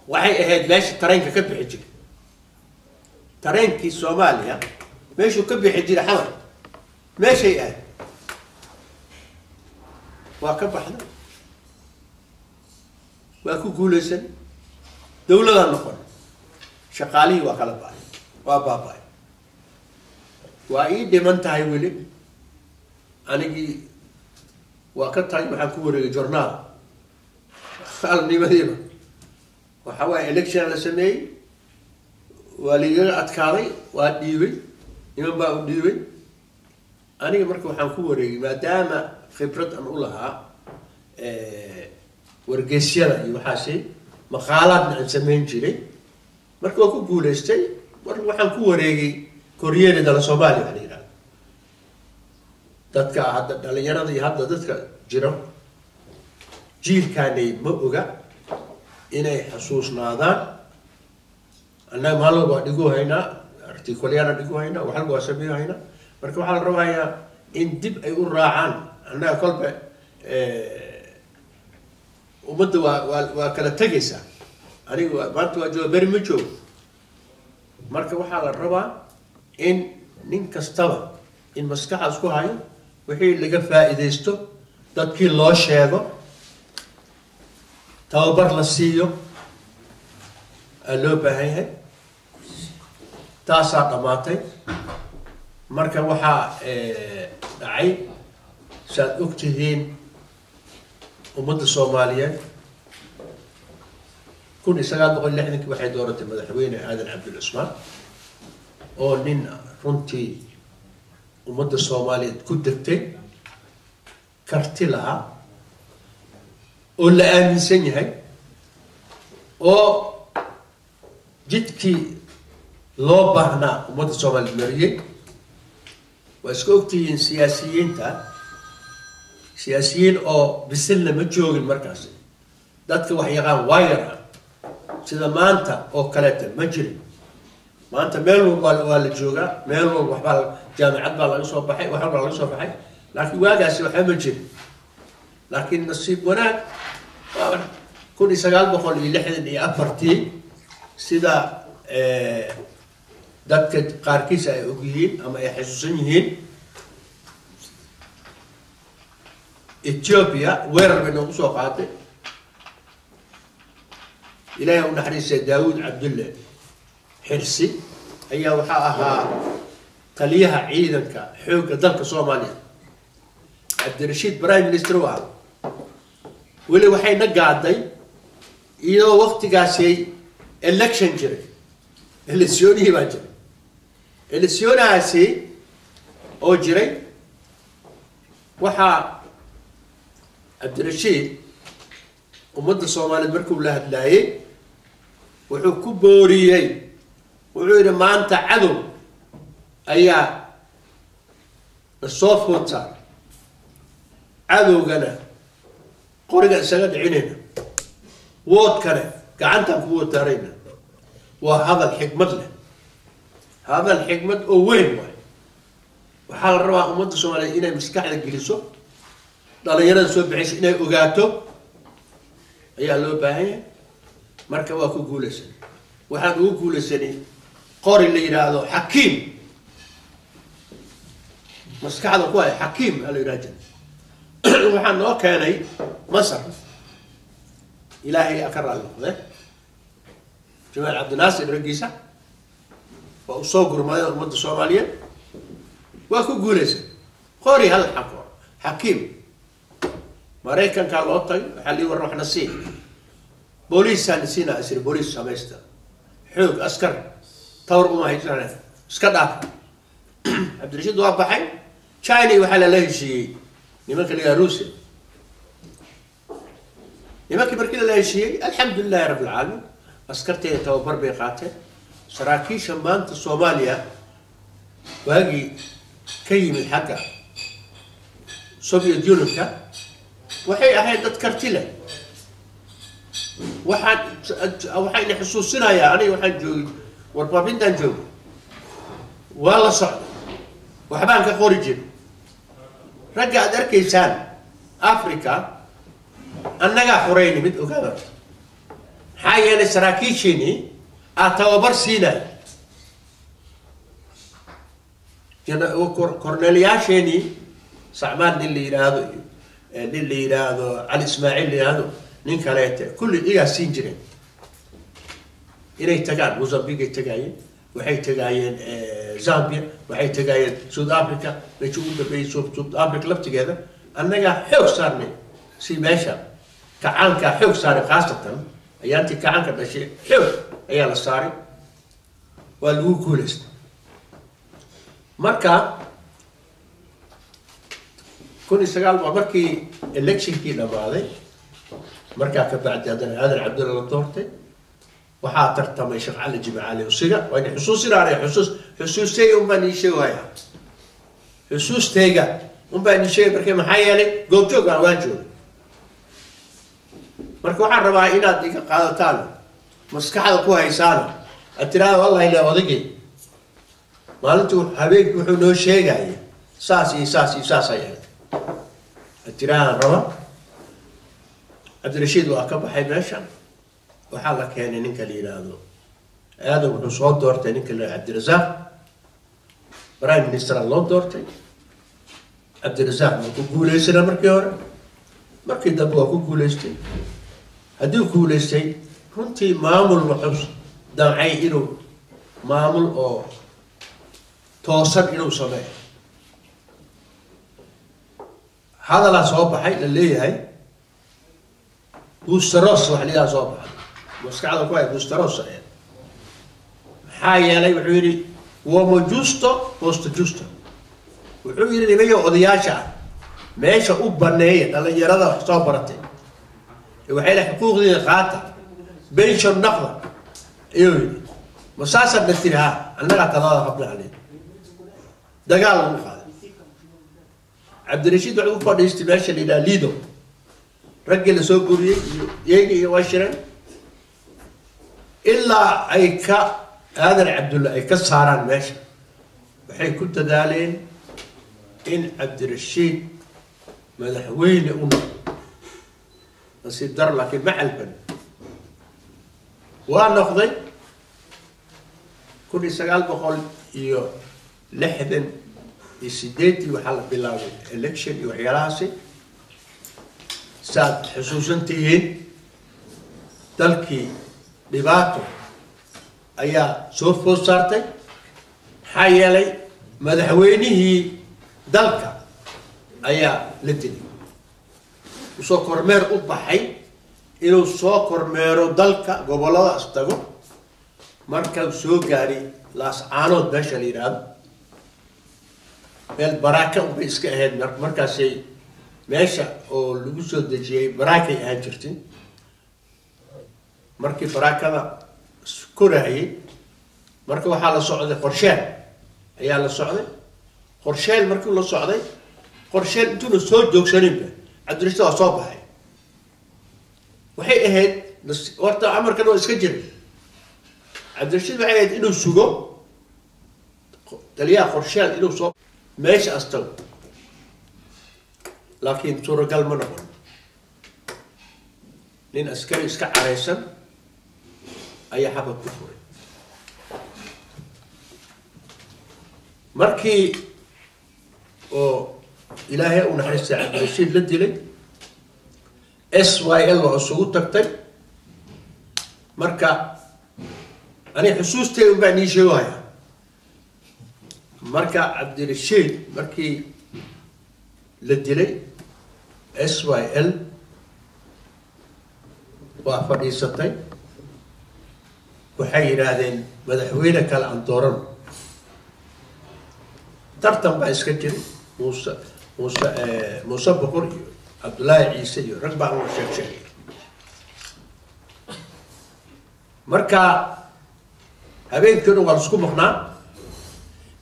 waxay ahayd meesha tareenka ka bixi jiray tareenkii Soomaaliya meeshu ka bixi jiray xawar meeshay ahayd waa ka baxday waa ku guulaysan dawladda noqon shaqaalihii waa kala baxay waa baabay waa ii dhiman tahay weli anigii waa ka tahay waxaan ku wareegay journal khaalnimadiiba وحوى إلكشن لسمي وليجا أتكاري واديوي يوم بقى وديوي أنا مركب حنكوري ما دام خبرة أن أقولها ورجسيرة يوحاسي maqaalaadna aan samayn jiray marka waa ku guulaystay mar waxaan ku wareegay koryeeli dala soomaaliya waxaa la yidhahda dadka hadda dhalinyarada iyo hadda dadka jiro jiilkaanay ma oga inay xasuusnaadaan annaga maalin walba dhigu haynaa artikolyaana dhigu haynaa wax walba waa sameyn haynaa marka waxaa la rabayaa in dib ay u raacaan annaga kolba ummadda waa kala tegaysaa aniga maanta waa jooga beri ma joogo marka waxaa la rabaa in nin kastaba in maskaxaas ku hayo wixii laga faa'iidaysto dadkii loo sheego tababar la siiyo aa loo baahan yahay taasaa dhammaatay marka waxaa dhacay saad og tihiin ummadda soomaaliyeed 1960 waxay dooratay madaxweyne aadan cabdul cusmaan oo nin runtii ummadda soomaaliyeed ku degtay karti lahaa oo la aaminsan yahay oo jidkii loo baahnaa ummadda soomaaliyeed mariyey waa iska ogtihiin siyaasiyiin oo bisilna ma joogin markaas dadka wax yaqaan waa yara sida maanta oo kaleeta ma jirin maanta meel walba waa la joogaa meel walba waxbaa jaamacad baa laga soo baxay wax walba laga soo baxay laakiin waagaasi waxba ma jirin laakiin nasiib wanaag 1964 sida dadka qaarkiisa ay og yihiin ama ay xasuusan yihiin Ethiopia weerar bay noogu soo qaaday ilaahay u naxariistay Daawud Cabdulle Xirsi ayaa waxaa ahaa taliyaha ciidanka xoogga dalka Soomaaliya Cabdirashiid Prime Minister waa weli waxayna gaaday iyadoo waqtigaasi election jiray eleksiyonihii baa jiray eleksionahaasi oo jiray waxaa Cabdirashiid ummadda Soomaaliyeed markuu la hadlaayay wuxuu ku booriyay wuxuu yidhi maanta cadow ayaa soo foota cadowgana qoriga isaga dhicinayna woodkane gacantaan ku wataarayna waa hadal xikmad leh hadal xikmad oo weyn waay waxaa la rabaa ummadda Soomaaliyeed inay maskaxda geliso dhalinyarada soo bixaysa inay ogaato ayaa loo baahan yahay marka waa ku guulaysan waxaan ugu guulaysanay qori la yiraahdo xakiim maskaxda ku ay xakiim la yiraahdo waxaan noo keenay Masar ilaahay akrar leh Jamaal Abdul Nasir ragiisa waa soo gurmay ummadda Soomaaliyeed waa ku guulaysan qori hal xakiim Maraykan ka loo tagay waxa li war waxna si booliisaan sina asir booliis sameeysta xoog askar tawr uma haysan iska dhaaf Cabdirashiid waa baxay China waxa la leeyahay nimanka la Ruusiya nimanka markii la leeyahay alxamdulillah rabbil alamin askarteeda tababar bay qaateen saraakiisha maanta Soomaaliya waagi ka yimid xagga Soviet Unionka waxay ahayd dad karti leh waxaan xusuusinayaa aniga waxaan joogay warbaahintan joogay waa la socday waxbaan ka qori jiray ragga aad arkaysaan Afrika annaga xoreeyay mid ogaada maxaa yeelay saraakiishini aad tababar siinay jana korneelyaasheni Sacmaan nin la yiraahdo Ali Ismaaciil la yiraahdo nin kaleete kulli iga siin jireen inay tagaan Mozambique tagayeen waxay tagayeen Zambia waxay tagayeen South Africa waxay ugu dambeeyay South Africa laftigeeda annaga xoog saarnay si meesha kacaanka xoog saaray qaasatan ayaantii kacaanka dhashay xoog ayaa la saaray waa lagu guulaystay marka 19 markii electionkii dhamaaday markaa ka bacdi haddana aadan cabdulla la doortay waxaa tartamay sheekh cali jimcaali usiga waa inay xusuusinaanay xusuustayga unbaan ii sheegaya xusuustayga unbaan ii sheegay markii maxaa yeelay goobjoog aan waan jooga marka waxaan rabaa inaad iga qaadataan maskaxda ku haysaan aad tiraahdo wallahi ilaa odagay maalintuu habeenkii wuxuu noo sheegaya saas iyo saas iyo saas ay ahayd aad tiraahdan raba cabdirashiid waa ka baxay meeshan waxaa la keenay ninka la yidhaahdo aadan wuxuu soo doortay ninka la cabdirasaaq prime minister loo doortay cabdirasaaq ma ku guulaysana markii hore markii dambe waa ku guulaystay haddii guulaystay runtii maamul wuxuu damcay inuu maamul oo toosan inuu sameeyo hadalaa soo baxay la leeyahay buustaroos wax lidaa soo baxay maskaxda ku hay buustaroos ahayd maxaa yeelay wuxuu yidhi uomo justo posto justo wuxuu yidhi nimayo odayaasha ah meesha u baneeya dhalinyarada wax soo baratay waxay leh xuquuqdiina qaata benshon naqda ayuu yidhi ma saasaan natiri haa annagaa talada qabna caley dagaal lagu qaaday cabdirashiid waxay u fadhiistay meesha la yidhaha lido raggii lasoo guriyey iyo yeegi iyo waa shiran ilaa ay ka aadan cabdulla ay ka saaraan meesha waxay ku dadaaleen in cabdirashiid madaxweyne u noqdo nasiib dar laakiin ma calban waa noqday 1968 waxaa la bilaabay election iyo waxyaalahaasi saad xusuusantihiin dalkii dhibaato ayaa soo food saartay maxaa yeelay madaxweynihii dalka ayaa la dilay usoo kormeer u baxay inuu soo kormeero dalka gobolladaas tago marka soo gaaray laascaanood meesha la yidhaahdo meel baraaka unbay iska ahayd markaasay meesha oo lagu soo dejiyey baraakay ahaan jirtay markii baraakada korayay marka waxaa la socday qorsheel ayaa la socday qorsheel markii la socday qorsheel intuuna soo joogsaninba cabdirashiid waa soo baxay waxay ahayd horta amarkan waa iska jiray cabdirashiid waxay ahayd inuu sugo taliyaha qorsheel inuu soo meesha astago laakiin suuragal ma noqon nin askari iska caraysan ayaa xabad ku furay markii oo ilaahay u naxariistay cabdirashiid la dilay SYL waa isugu tagtay marka ani xusuustay un baa nii sheegaya marka cabdirashiid markii la dilay SYL waa fadhiisatay waxay yidhaahdeen madaxweyne kale aan dooran tartan baa iska jiray muuse boqor iyo cabdullaahi ciise iyo rag baa loo sheegay marka habeenkiina waa laisku maqnaa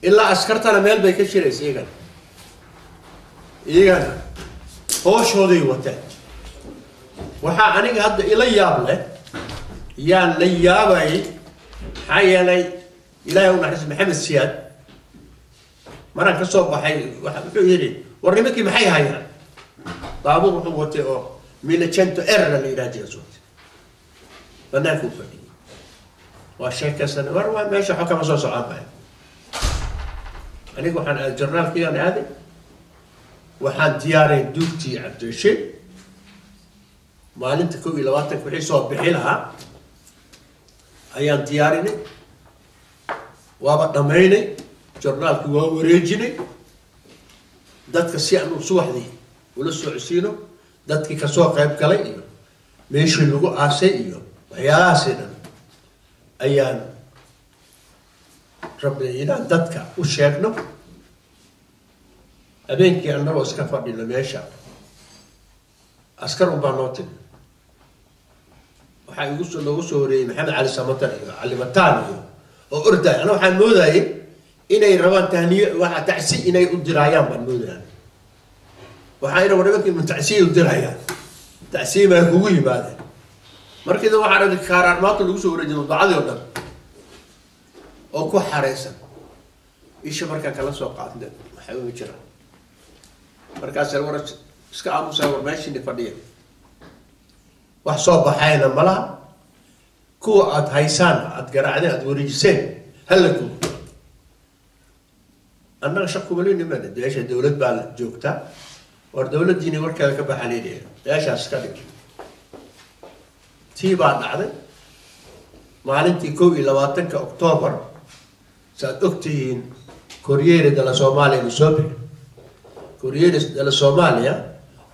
ilaa askartana meel bay ka shiraysa iyagana hooshooday wateen waxaa aniga hadda ila yaab leh yaan la yaabayay maxaa yeelay ilaahay u naxariis maxamed siyaad maraan ka soo baxay wuxuu yidhi war nimankii maxay hayaan baabuur wuxuu watay oo milacento erna la yidhaha jeesuut banaanka u fadhiyay waa sheekaysan war waa meesha xo kama soo socon baya aniga waxaan aaday jarnaalkiyaan aaday waxaan diyaaray duugtii cabdirashiid maalinta 21 wixii soo bixi lahaa ayaan diyaarinay waaba dhammaynay jornaalkii waa wareejinay dadka si aan subaxdii ula socodsiino dadkii kasoo qayb galay iyo meeshii lagu aasay iyo waxyaalahaasi dhan ayaan rabnay inaan dadka u sheegno habeenkii annagoo iska fadhino meesha askar unbaa noo timi waxaa loogu soo horeeyey maxamed cali samatar iyo cali mataan iyo oo orday ana waxaan moodayay inay rabaan tahniyo waxa tacsi inay u diraayaan baan moodayay waxaa ina wadankii min tacsi u dirayaan tacsi ma kugu yimaadeen markii waxaa rabay kaaraan maanta lagu soo wareejiyay dacadii oo dhan oo ku xareysan isha markaa kala soo qaadnay waxay u jiraan markaas war iska aamusa war meeshii fadhiya wax soo baxayna malaha kuwa aad haysaan aad garaacdeen aad wareejiseen halaku annaga shaqo wali niman deesha dawlad baa joogta war dawladdiina warkeeda ka baxaleeyay deeshaas ka dhig tii baa dhacday maalintii 21 Oktoobar saad ogtihiin Corriere della Soomaaliya musoobir Corriere della Soomaaliya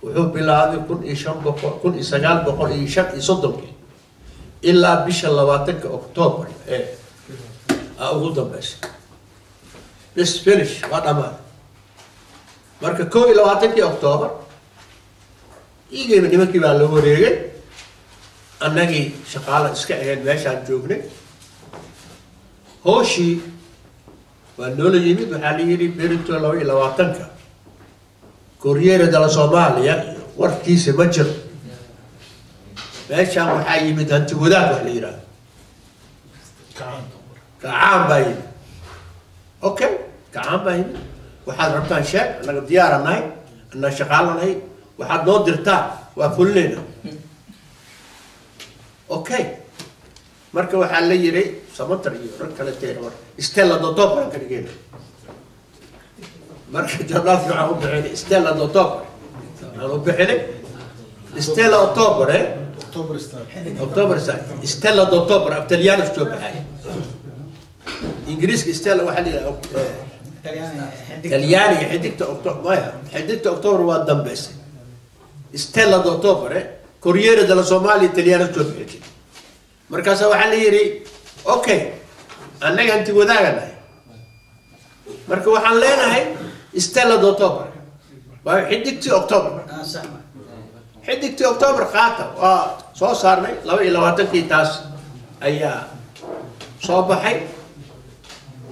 wuxuu bilaabay 1935 ilaa bisha 20 Oktoobar ugu dambeysay this finish waa dhamaan marka 21 Oktoobar nimankii baa loo wareegay annagii shaqaale iska ahayd meeshaan joognay hooshii waa noola yimid waxaa la yidhi berito 22 Corriere della Soomaaliya warkiisa ma jiro meeshaan waxaa yimid hanti wadaag wax la yidhaahdo kacaan baa yimid okay kacaan baa yimid waxaad rabtaan sheeg annaga diyaaranahay annaga shaqaalanahay waxaad noo dirtaa waa fulinayna okay marka waxaa la yidhi samatar iyo rag kale teena war Stella Dottopa ka dhigeen marka jadalka waxaa u bixinay Stella Dottopa aan u bixinay Stella October Stella Dottopa Italiano soo baxay Ingiriiska Stella waxaa la yidhaahdaa Italiano xiddigta October xiddigta October waa dambeysay Stella Dottopa Corriere della Soomaaliya Italiano soo baxay markaas waxaa la yidhi okay annaga intii wadaaganahay marka waxaan leenahay Stella Dottopa waa xiddigtii October xiddigtii October qaata waa soo saarnay 22 taas ayaa soo baxay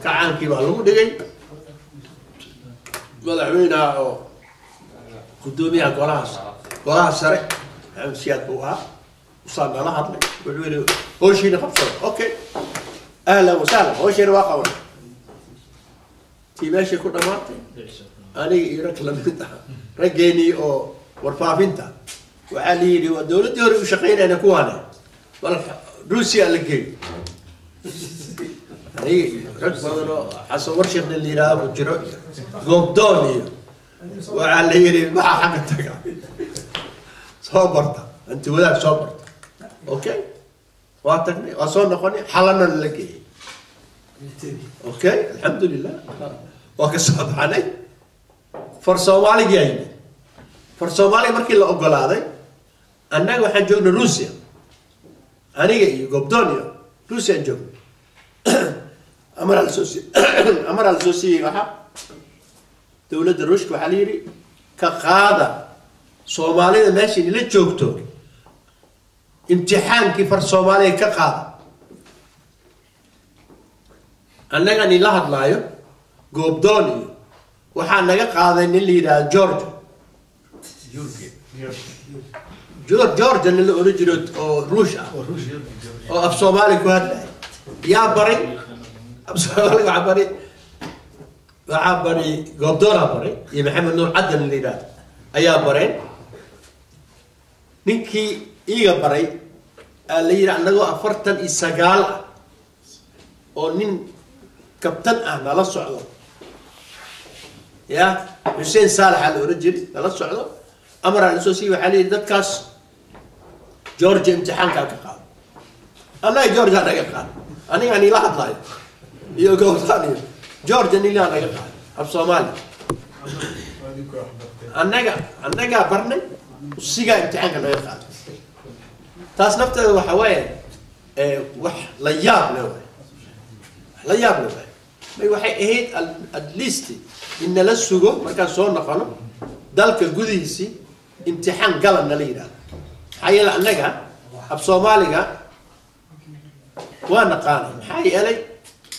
kacaankii baa lagu dhigay madaxweynaha oo gudoomiyaha golaha sare siyaad buu ahaa usaan nala hadlay wuxuu yidhi howshiina qabsada okay ahlan wasahlan howshiina waa qaban tii meeshii ku dhamaatay aniga iyo rag lamid ah raggeenii oo warfaafinta waxaa la yidhi waa dawladdii hore u shaqaynayna kuwaane bal ruusiya la geeyo aniga iyo rag badan oo xasan warshiiqna la yidhaahdo jiro goobdoon iyo waxaa la yidhi maxaa xagga taga soo barta anti wadaag soo barta okay waa tagnay waa soo noqonay xalana la geeyay okay alxamdulillah waa ka soo baxnay far Soomaaliga yimid far Soomaaliga markii la ogolaaday annaga waxaan joognay Ruusiya aniga iyo goobdoon iyo Ruusiya joognay amar al soosi waxa dawladda Ruushka waxaa la yidhi ka qaada Soomaalida meeshii la joogto imtixaankii far Soomaaliya ka qaada annaga ni la hadlaayo goobdoon iyo waxaa naga qaaday nin la yidhaahdo George nin la oran jiro oo Ruush ah oo af Soomaali ku hadlay yaa baray af Soomaali waxaa baray goobdoona baray iyo maxamed nuur cadan la yidhaahdo ayaa bareen ninkii iiga baray la yidhi annagoo 49 ah oo nin kabtan ah nala socdo ya Hussein Saalax la oran jiray nala socdo amar aan soo sii waxaa la yidhi dadkaas George imtixaanka ka qaado annaga George aan naga qaado aniga aan ila hadlayo iyo goobtaan George aniga naga qaado af Soomaali annaga barnay usiga imtixaanka naga qaado taas nafteeda waxa waaye wax la yaab leh may waxay ahayd at least in la sugo marka soo noqono dalka gudihiisii imtixaan galan la yiraahdo hayla annaga af Soomaaliga وانا قاني حي إلي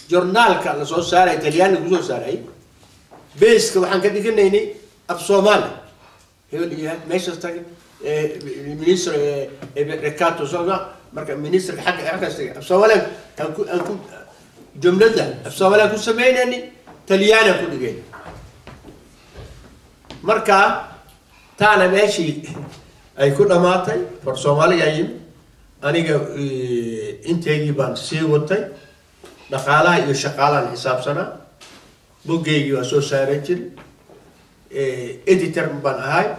جورنال كان صو ساري إيطاليان كوزو ساري بيس كوحن كدي كنيني أبصومالي هو اللي ماشي استاك المينيستر ريكاتو زوجا مركز المينيستر حق استاك أبصومالي كان جملة ده أبصومالي كل سمعين يعني إيطاليان كل جيل مركا تانا ماشي أي كل أماتي فرصومالي أيم أنا إنتاجي بان سيوتي دخالها يشقالها حساب سنة بوجي وسو سارجل إديتر بان هاي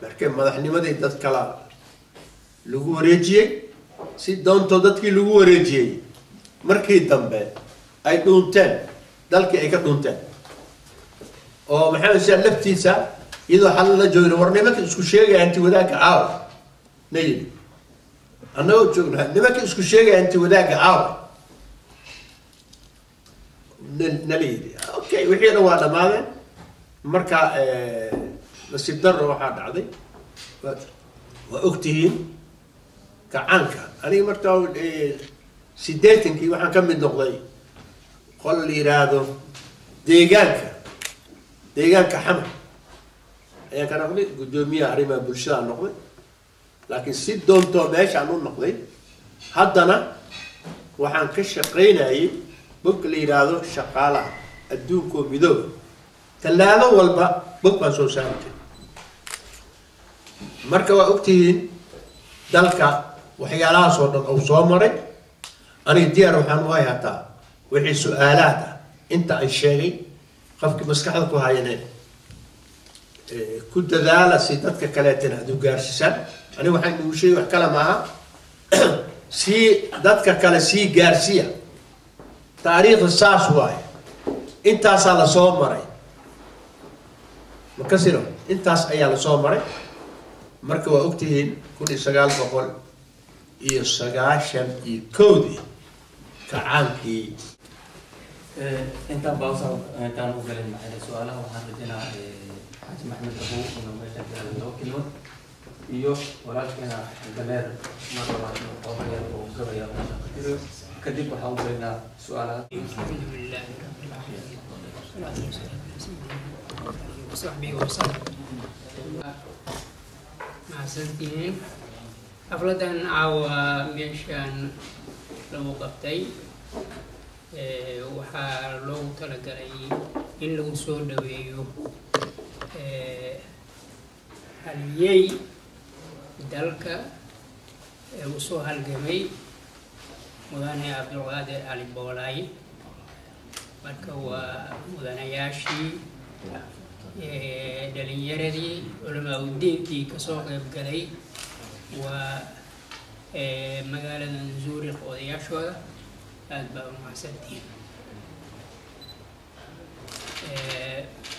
لكن ما دحني ما ديت كلا لغو ريجي سي دون تودت كي لغو ريجي مركي دمبه أي دونتين دالك أي كدونتين أو محمد سلفتيسا إذا حلنا جوير ورنيمك إسكو شيء أنت وذاك عاو نيجي أنا أقول نمك إسكو شيء أنت وذاك عاو نليدي أوكي وحين وانا ماذا مركا نسيب در واحد عادي وأختهين كعنكا أنا مرتا سيداتن كي وحن كم من نقضي قال لي رادو ديجانك حمل أنا كان أقولي قدومية عريمة بلشة النقضي لكن سيد دون تو ماشي عنو النقضي حدنا وحن كشقينا أي بوك لي رادو شقالة الدوكو ميدو تلالا والبا بوك ما سو سامتي مركا وأكتين دالكا وحيالها صوت أو صومري أنا ديار وحن واي هتا وحي سؤالات أنت الشيء قفك مسكحلك وهاينين كنت ذالا سيدتك كلاتنا دو جارسيسان أنا وحن وشي وحكلا معها سي دتك كلا سي جارسيا تاريخ الساس واي انت على صومري مكسرو انت على صومري marka waa ogtihiin 1990 كودي كعانكي انت باوصل كان مقبل معي سؤاله وحرجنا حاج محمد ابو انه ما يقدر له كلمه iyo walaalkeena dameer marba oo hay'ad oo gabaya kadib waxa uu beenaa su'aalaha alhamdulillah وصحبه وسلم مع سنتين أفضل أو ميشان لو قبتي وحلو تلقي إن لو سود ويو هاليي دلك وصو هالجمي مداني عبد القادر علي بولاي مركو مدانياشي دلينيردي علماء الدين في كسوق بقلي ومقالة نزوري القضياشوة أتباع المحسدين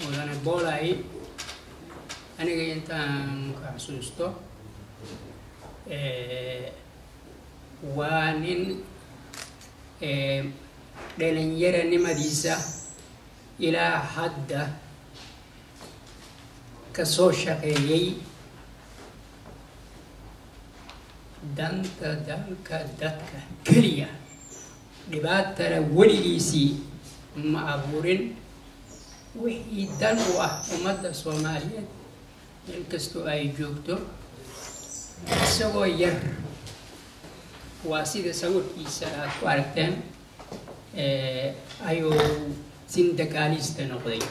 مدانا بولاي أنا جاينت كحسوستو وانين دلينيردي مديسة إلى حد kasoo shaqeeyay danta dalka dadka keliya dhibaatana weligiisii ma abuurin wixii dan u ah ummadda Soomaaliyeed meel kastoo ay joogto isagoo yar waa sida sawirkiisa aad ku aragteen ayuu sindakaalista noqday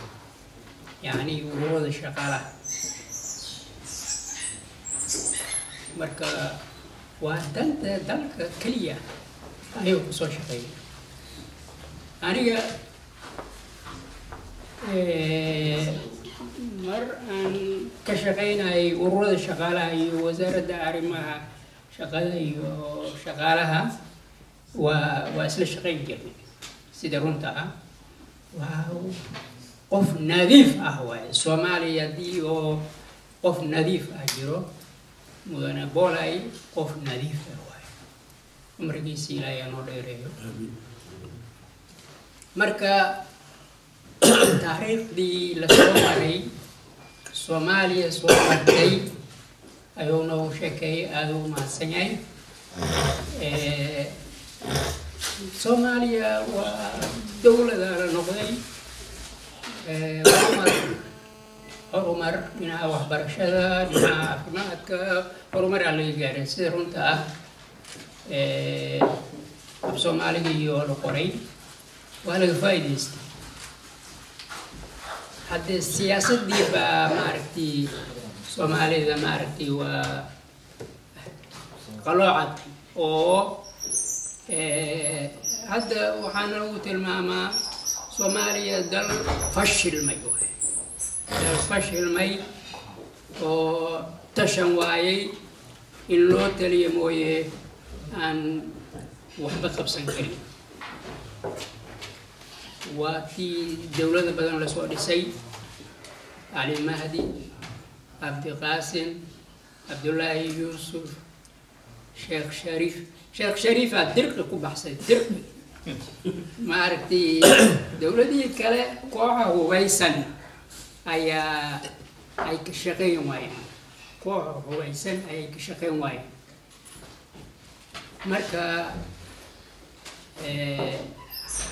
يعني ورود الشقالة مركا ودلت دلك كلية أيوة بصوت شقية أنا مر أن كشقينا أي ورود الشقالة أي وزارة داري ما شقالها وأسل الشقية سيدرونتها واو قف نظيف أهوى الصومالية دي أو قف نظيف أجرو مدن بولاي قف نظيف أهوى مرجي سيلا ينوديريو مركا تاريخ دي للصومالي صوماليا صومالي أيونو شكي أدو ما سنعي Soomaaliya waa dowladda la noqday horumar dhinaca waxbarashada dhinaca caafimaadka horumar aan laga gaarin sida runta ah af Soomaaliga iyo la qoray waa laga faa'iidaystay hadda siyaasadii baa maaragtay Soomaalida maaragtay waa qaloocan oo hadda waxaan lagu tilmaamaa Soomaaliya dal fashilmay fashilmay oo tashan waayay in loo taliyo mooye aan waxba qabsan karin waa tii dowladda badan la soo dhisay Ali Mahdi Abdi Qaasim Abdullaahi Yuusuf Sheekh Shariif dirqi ku baxsay dirqi maaragtay dowladii kale kooxa hubeysan ayaa ay ka shaqeyn waayeen kooxa hubeysan ayay ka shaqeyn waayeen marka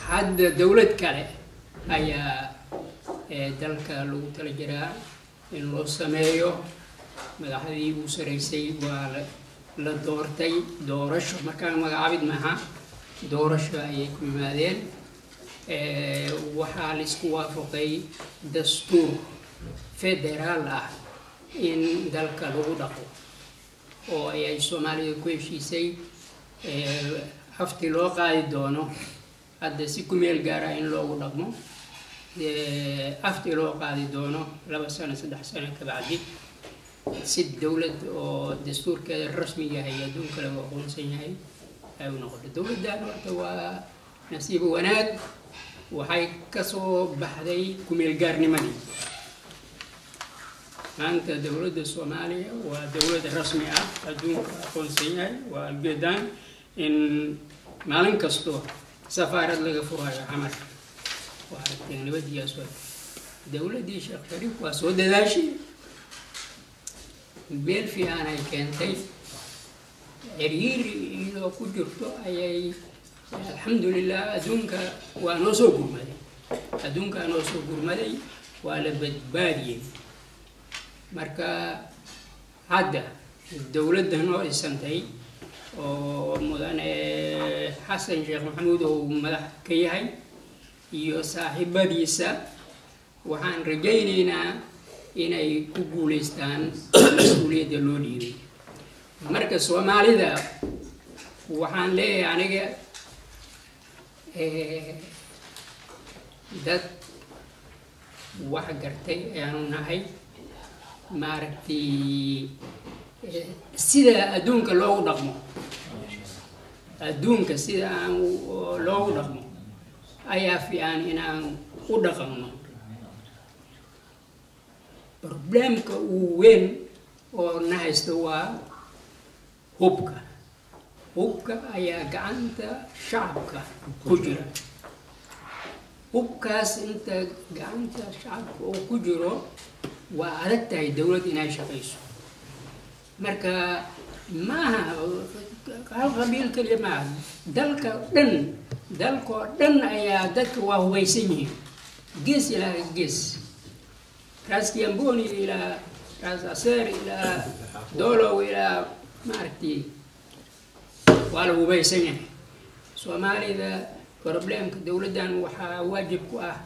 hadda dowlad kale ayaa dalka lagu tala jiraa in loo sameeyo madaxdii ugu sareysay waa la doortay doorasho markaan magacaabid maaha doorasho ayay ku yimaadeen waxaa la isku waafaqay dastuur federaal ah in dalka lagu dhaqo oo ay Soomaaliya ku heshiisay hafti loo qaadi doono hadda si ku meel gaara in loogu dhaqmo hafti loo qaadi doono 2 sano 3 sano ka bacdi si dowlad oo dastuurkeeda rasmiga ah iyo adduunka lagu aqoonsan yahay ay u noqoto dowladdan horta waa nasiib wanaag waxay ka soo baxday ku meel gaarnimadii maanta dowladda Soomaaliya waa dowlad rasmi ah adduunka aqoonsan yahay waa ujeedaan in maalin kasto safaarad laga furayo xamar waa nabadiyaas waa dowladdii Sheekh Shariif waa soo dadaashay meel fiican ay keentay xiriiri iyo ku jirto ayay alxamdulillah adduunka waa noo soo gurmaday waa la badbaadiyey marka hadda dowladda noo dhisantay oo mudane Xasan Sheekh Maxamuud oo madax ka yahay iyo saaxiibadiisa waxaan rajaynaynaa inay ku guuleystaan mas'uuliyadda loo dhiibay marka Soomaalida waxaan leeyahay aniga dad wax gartay ayaanu nahay maaragtay sida adduunka loogu dhaqmo ayaa fiican inaan u dhaqanno problemka uu weyn oo na haysto waa hubka ayaa gacanta shacabka ku jira hubkaas inta gacanta shacabka oo ku jiro waa adag tahay dowlad inay shaqeyso marka maaha hal qabiil kaliya maaha dalkoo dhan ayaa dadka waa hubeysan yihiin gees ilaa gees raas Kiamboni ilaa raas Aseer ilaa Doolow ilaa maaragtay waa la hubeysan yahay Soomaalida problemka dowladdan waxaa waajib ku ah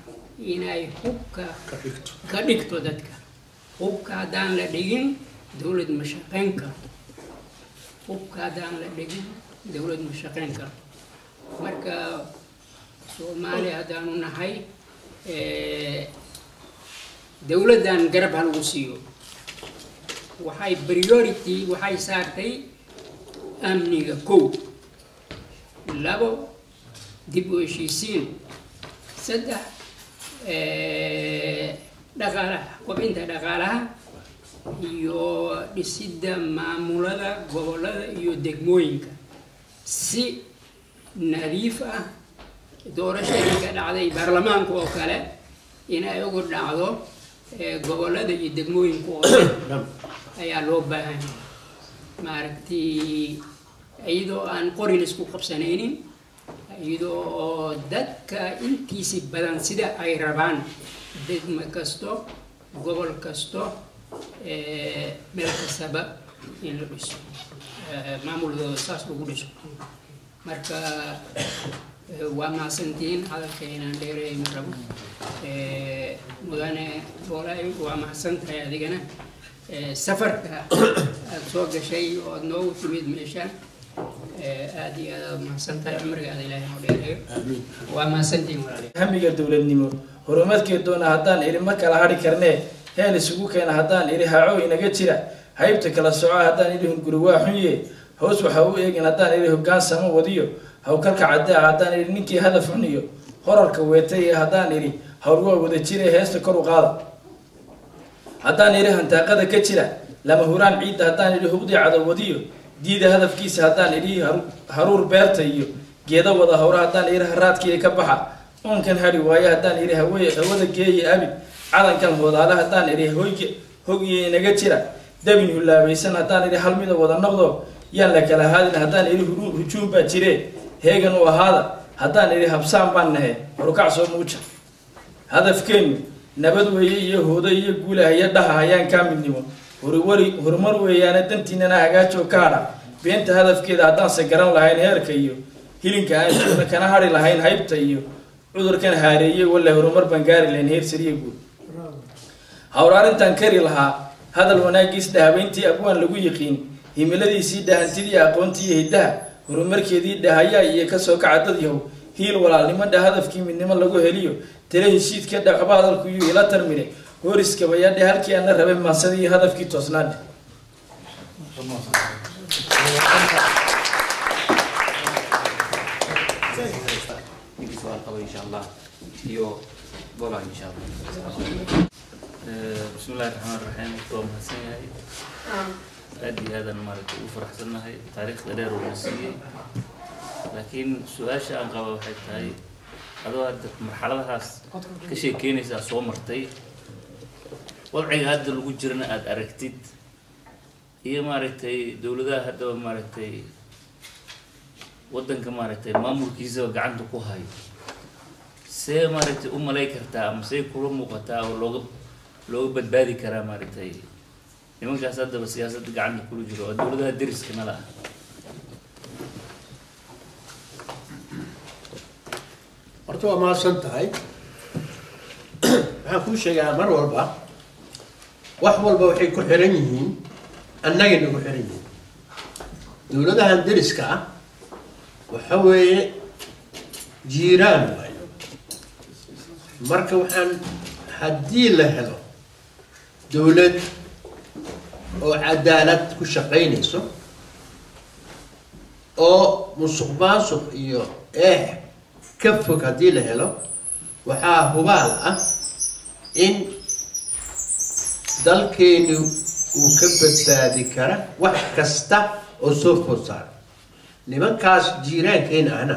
inay hubka ka dhigto dadka hubka haddaan la dhigin dowlad ma shaqeyn karto marka Soomaaliya haddaanu nahay dowladdan garab ha lagu siiyo waxay saartay amniga 1 2 dib u heshiisiin 3 dhaqaalaha kobcinta dhaqaalaha iyo dhisidda maamulada gobolada iyo degmooyinka si nadiif ah doorashadii ka dhacday baarlamaanka oo kale inay ugu dhacdo gobolada iyo degmooyinka oo dhan ayaa loo baahan maaragtay iyadoo aan qorin isku qabsanaynin iyadoo dadka intiisi badan sida ay rabaan degmo kasto gobol kasto meel kastaba in la dhiso maamulkooda saas lagu dhiso marka waa mahadsantihiin hadalkeenaan dheereey ma rabo mudane boolay waa mahadsantahay adigana safarka aad soo gashay oo aad noogu timid meeshaan aad iyo aad mahadsantahay cumrigaada ilaahay noo dheereeyo waa mahadsantihiin walaalihi hamiga dowladnimo horumarkii doona haddaan iri ma kala hadhi karnee heel isugu keena haddaan iri haco inaga jira haybta kala soco haddaan iri hunguri waa xunye hoos waxa u eegin haddaan iri hoggaan samo wadiyo hawkalka caddaa haddaan iri ninkii hadaf xuniyo horarka weetay haddaan iri hawl waa wada jira heesta kor u qaada haddaan iri hantaaqada ka jira lama huraan ciidda haddaan iri hubdii cadow wadiyo diida hadafkiisa haddaan iri haruur beerta iyo geeda wada hawra haddaan iri haraadkii ka baxa oonkan hari waaye haddaan iri hawada geeya abid calankan hoodaale haddaan iri hogiye inaga jira dabin hulaabaysan haddaan iri halmida wada noqdo yaan la kala haadin haddaan iri hujuum baa jire heegan u ahaada haddaan iri habsaan baan nahay horukac soo muuja hadafkeenu nabad weeye iyo hoodo iyo guulahaya dhaha hayaan kaa midnimo horumar weeyaana dantiinana hagaajoo ka hadha beenta hadafkeeda haddaanse garan lahayn heerka iyo hilinka aan joogna kana hadhi lahayn haybta iyo cudurkan haareeyey walle horumar baan gaari lahayn heer sariya guud hawraarintaan kari lahaa hadal wanaagiis dhahabeyntii abwaan lagu yiqiin himiladiisii dhahantidii aqoontii iyo hiddaha horumarkeedii dhahayaa iyo kasoo kaca dad yahow hiil walaalnimo dha hadafkii midnimo lagu heliyo tale heshiidka dhaqaba hadalku yuu ila tarmine horiskabayadhe halkii aan la rabay maasadii hadafkii toosnaadhe إن شاء الله يو بولا إن شاء الله بسم الله الرحمن الرحيم توم حسين أدي هذا المرة وفرح سنة هاي تاريخ غير رومانسية لكن سؤال عن قبل حتى هاي هذا مرحلة هاس كشيء كينيس أسوأ مرتي وضعي هذا اللي جرنا أركتيد هي مرتي دولة هذا مرتي ودن كمارتي ما مركزة وقعدت كوهاي سي مارتي ملاك رتا أم سي كلهم مقطع ولو بدبادي كرا مارتي لمن كاسات ده بسياسة قعدت كل جرو الدولة ده درس كنا لا horta ma santahay waxaan ku sheegaa mar walba wax walba waxay ku xiran yihiin annaga nagu xiran yihiin dowladahan deriska ah waxa weeye jiiraan waayo marka waxaan haddii la helo dowlad oo cadaalad ku shaqaynayso oo musuqmaasuq iyo ka fog haddii la helo waxaa hubaal ah in dalkeenu uu ka badbaadi kara wax kasta oo soo food saara nimankaas jiiraankeena ahna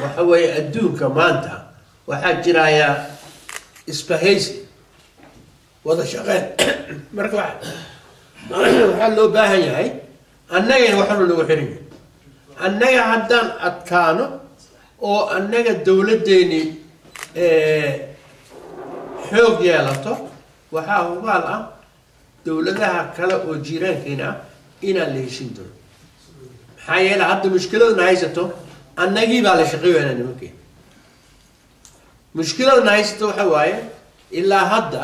waxa weeye adduunka maanta waxaa jiraya isbahaysi wada shaqeyn marka waxaa loo baahan yahay annagana waxanu nagu xiran yahay annaga haddaan adkaano oo annaga dowladdeeni xoog yeelato waxaa hubaal ah dowladaha kale oo jiiraankeena ah inaan la heshin doono maxaa yeele hadda mushkiladna haysato annagii baa la shaqeeyaynaa nimankeena mushkiladna haysato waxa waaye ilaa hadda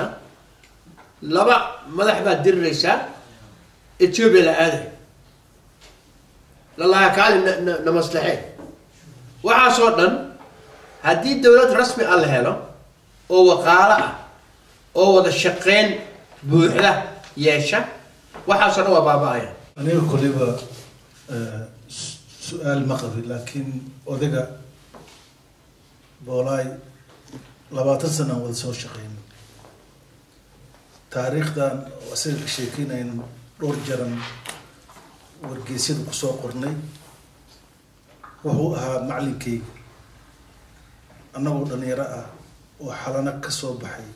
laba madax baad diriraysaa Ethiopia la aaday lalaha kaali na maslaxeed waxaasoo dhan haddii dowlad rasmi ah la helo oo waqaalo ah oo wada shaqeyn buuxda yeesha waxaasoo dhan waa baaba'aya aniga kolliba su-aal ma qabi laakiin odayga boolaay 20 sano aan wada soo shaqeynay taariikhdan isaga ka sheekeynayn dhowr jaran wargeysyada kusoo qornay wuxuu ahaa macalinkeyga annagoo dhalinyaro ah oo xalano ka soo baxay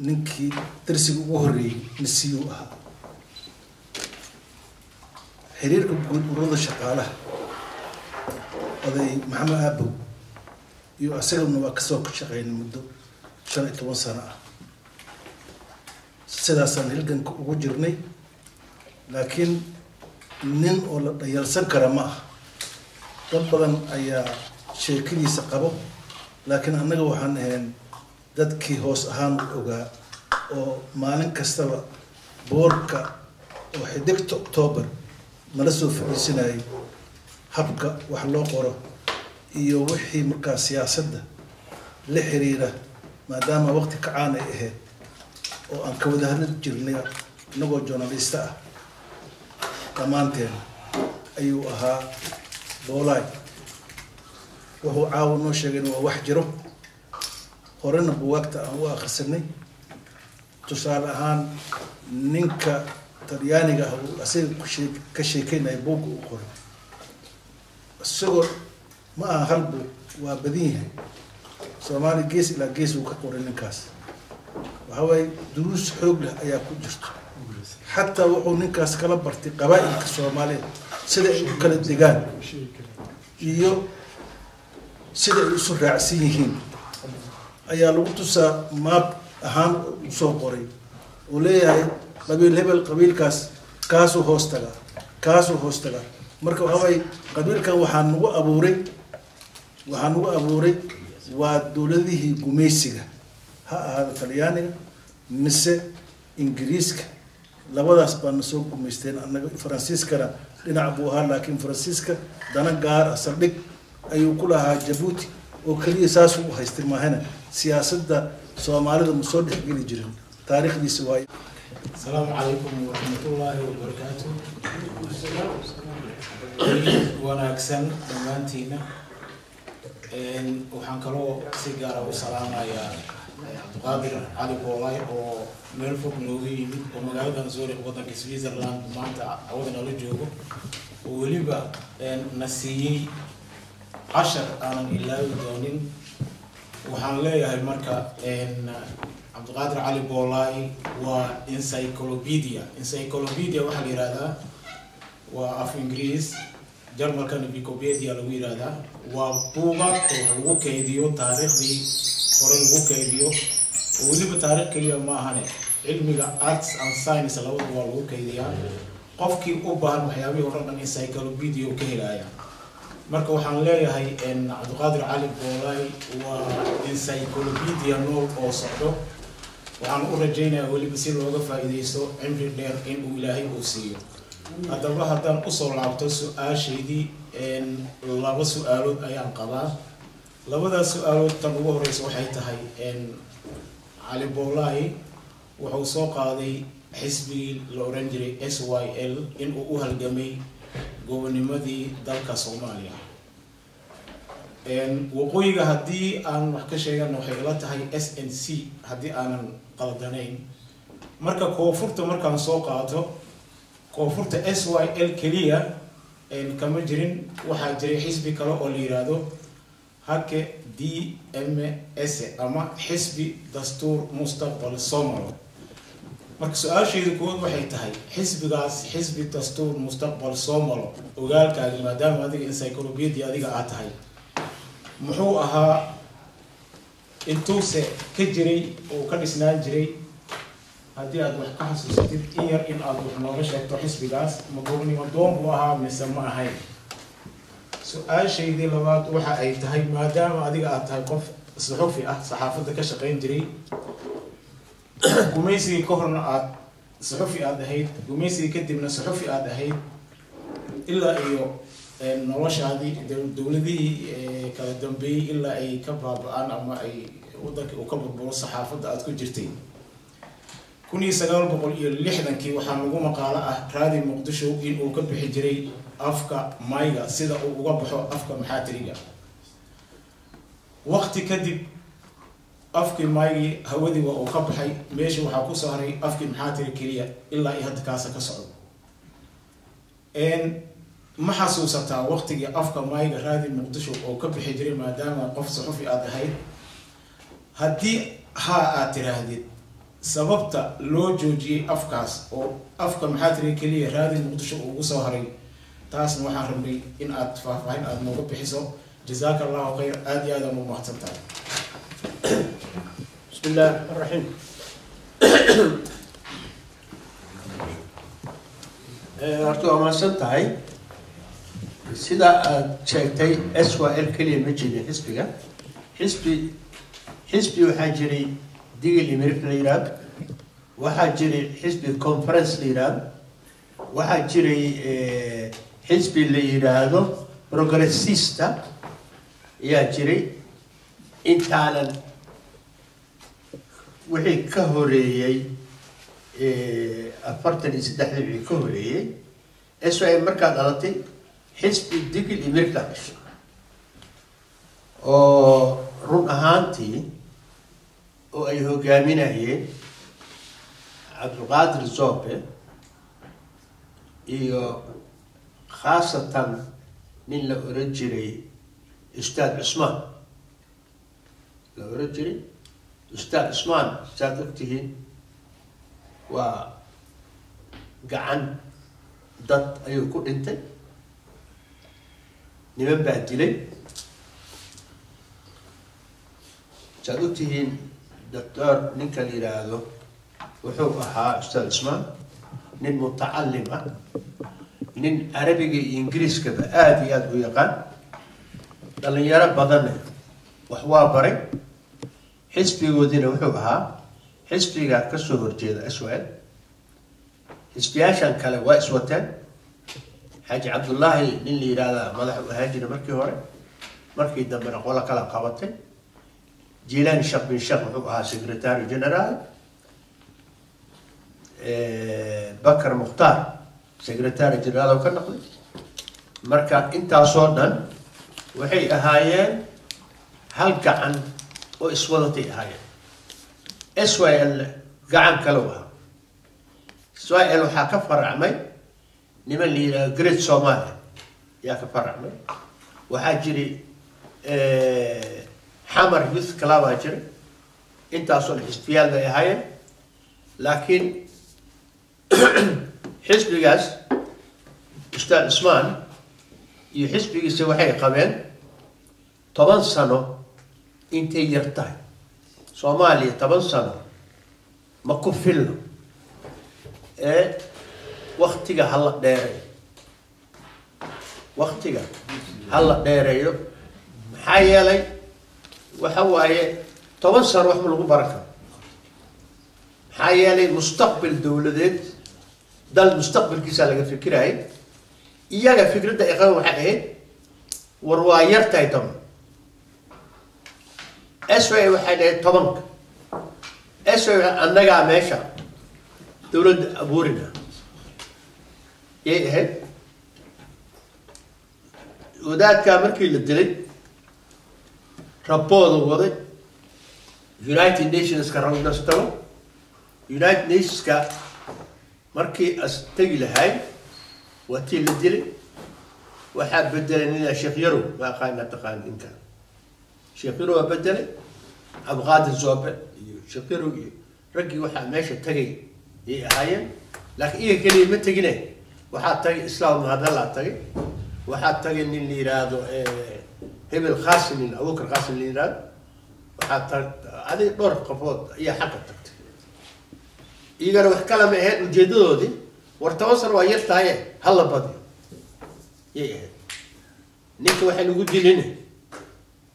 ninkii darsiga ugu horreeyey nasiyu ahaa xiriirka guud ururada shaqaalaha oday maxamed aabow iyo asagana waa kasoo ka shaqeynay muddo 15 sano ah sidaasaan halganka ugu jirnay laakiin nin oo la dhayalsan kara ma aha dad badan ayaa sheekadiisa qabo laakiin annaga waxaan ahayn dadkii hoos ahaan ogaa oo maalin kastaba boorka oo xidigta October nala soo fadhiisanayay habka wax loo qoro iyo wixii markaa siyaasadda la xiriira maadaama waqti ka caan ay ahayd oo aan ka wada hadli jirnay anagoo journalista ah dhammaanteen ayuu ahaa Boolay wuxuu caawa noo sheegay waa wax jiro horena buugagta aan u akhrisanay tusaale ahaan ninka talyaaniga ah uu asaga ka sheekeynaya buugga u qoray isagoo ma aha hal buug waa badan yahay Soomaali gees ilaa gees uu ka qoray ninkaas waxa way duruus xoog leh ayaa ku jirto حتى وحو نكاس كلا برتي قبائل كسومالي سيدا كلا ديغان iyo sida ay isu raacsiyihiin ayaa lagu tusaa map ahaan soo qoray oo leeyahay qabiilkaas kaasoo hoostaga marka waxa way qabiilkan waxaan ugu abuuray waa dawladihii gumeysiga ha ahaado Talyaaniga mise Ingiriiska labadaas baan soo gumeysteen annaga Faransiiskana dhinac buu ahaa laakiin Faransiiska dana gaar ah saldhig ayuu ku lahaa Djibouti oo kaliya saas u haystay maahana siyaasadda Soomaalida ma soo dhexgeli jirin taariikhdiisa waay السلام عليكم ورحمة الله وبركاته وانا اكسن دمانتينا وحان كلو سيجارة وسلامة يا عبد القادر علي بولاي او ميرفوك نوغي يمد ومقايدا نزوري وطنك سويسرلاند مانتا عودنا لجوغو وليبا نسيي 10 انا إلا يدونين وحان ليا المركة عبد القادر علي بولاي وإنسايكلوبيديا waxa la yiraahdaa waa af Ingiriis Jarmalkan Wikipedia lagu yiraahdaa waa buugaag lagu kaydiyo taariikhdii hore lagu kaydiyo waliba taariikh kaliya ma ahane cilmiga arts and science labadaba waa lagu kaydiyaa qofkii u baahan waxyaabihii hore dhan encyclopedia ka helaya marka waxaan leeyahay Cabdi Qaadir Cali Boolay waa encyclopedia nool oo socdo waxaan u rajaynayaa waliba si looga faa'iideysto cimri dheer in uu Ilaahay u siiyo haddaba haddaan u soo laabto su'aashaydii laba su'aalood ayaan qabaa labadaas su'aalood tan ugu horeysa waxay tahay Cali Boolay wuxuu soo qaaday xisbigii la oran jiray SYL in uu u halgamay gobonimadii dalka Soomaaliya waqooyiga haddii aan wax ka sheegano waxay la tahay SNC haddii aanan qaldanayn marka koonfurta markaan soo qaato koonfurta SYL kaliya kama jirin waxaa jiray xisbi kale oo la yiraahdo hake DMS ama xisbi dastuur mustaqbal Soomaali marka su'aasheedu kood waxay tahay xisbigaas xisbi dastuur mustaqbal Soomaali ogaalkaaga maadaama adiga encyclopedia adiga aad tahay muxuu ahaa intuuse ka jiray oo ka dhisnaan jiray haddii aad wax ka xasuusatid in yar in aad wax nooga sheegto xisbigaas ma gobonimo doon buu ahaa mise ma ahayn su'aashaydii labaad waxa ay tahay maadaama adiga aad tahay qof suxufi ah saxaafadda ka shaqayn jiray gumeysigii ka horna aad suxufi aad ahayd gumeysigii kadibna suxufi aad ahayd ilaa iyo noloshaadii dawladihii kala dambeeyay ilaa ay ka baaba'aan ama ay wadanka uu ka burburo saxaafadda aad ku jirtay 1960kii waxaa lagu maqaalo ah raadi Muqdisho in uu ka bixi jiray afka mayga sida uu uga baxo afka maxaatiriga waqti kadib afkii maygi hawadii waa uu ka baxay meesha waxaa ku soo haray afkii maxaatiri kaliya ilaa ay hadda kaasa ka socdo ma xasuusataa waqtigii afka mayga raadi Muqdisho oo ka bixi jiray maadaama qof suxufi aad ahayd haddii aad tiraahdid sababta loo joojiyay afkaas oo afka maxaatiri kaliya raadi Muqdisho ugu soo haray taasna waxaan rabnay in aad faahfaahin aad nooga bixiso jazaaka allahu khayr aad iyo aad aan u mahadsan tahay بسم الله الرحمن الرحيم horta waa mahadsan tahay sida aad sheegtay SYL keliya ma jirin xisbiga xisbi waxaa jiray digil imirif la yidhaahdo waxaa jiray xisbi conference la yidhaahdo waxaa jiray xisbi la yidhaahdo progressista ayaa jiray intaanan wixii ka horeeyey 43 wixii ka horeeyey SYL markaa dhalatay xisbi digil imirif la dhashay oo run ahaantii oo ay hogaaminayeen cabdulqaadir Zobe iyo khaasatan nin la oran jiray ustaad Cusmaan la oran jiray ustaad Cusmaan saad ogtihiin waa gacan dad ayuu ku dhintay niman baa dilay saad ogtihiin doctor ninka la yiraahdo wuxuu ahaa ustaad Cusmaan nin mutacallim ah nin carabiga iyo ingiriiska aad iyo aad u yaqaan dhalinyaro badan wax waa baray xisbigoodina wuxuu ahaa xisbiga ka soo horjeeda SYL xisbiyaashan kale waa iswateen xaaji cabdullaahi nin la yiraahdo madax u ahaan jiray markii hore markii dambena qola kala qabatay jiilaan shaq bin shaq wuxuu ahaa secretary general bakar mukhtaar secretary general oo ka noqday marka intaasoo dhan waxay ahaayeen hal gacan oo iswadatay ahaayeen SYL gacan kale u ahaa SYL waxaa ka faracmay niman la yidhaahdo Great Somalia yaa ka faracmay waxaa jiray xamar youth club aa jiray intaasoo xisbiyaal bay ahaayeen laakiin xisbigaas ustaad Cusmaan iyo xisbigiisa waxay qabeen 10 sano intay yar tahay Soomaaliya 10 sano ma ku filno waqtiga hala dheereeyo waqtiga hala dheereeyo maxaa yeelay waxa waaye 10 sano wax ma lagu baran karo maxaa yeelay mustaqbal dawladeed dal mustaqbalkiisa laga fikiraay iyaga fikradda ay qabaan waxa ahayd war waa yar tahay tan SYL waxay dhahay 10 SYL annaga meesha dawladda abuurina yay ahayd wadaadka markii la dilay rabooda waday United Nations ka rawdastago United Nations ka markii astagi lahay watii la dilay waxa bedelay nin Sheekh Yaro ma qaana taqaan inta Sheekh Yaro bedelay Abqaadir Zobe iyo Sheekh Yaro iyo ragii waxa meesha tagay ay ahaayeen laakiin iyaga kaliya ma tagine waxa tagay islaam hadalla tagay waxa tagay nin la yiraahdo hebel Qaasim Abu Bakr Qaasim la yiraahdo waxa tagay dhowr qofood ayaa xaq tagtay iyagana wax kala ma ahayd ujeedadoodii war 10 sano waa yar tahay hal badi yee ninka waxa lagu dilin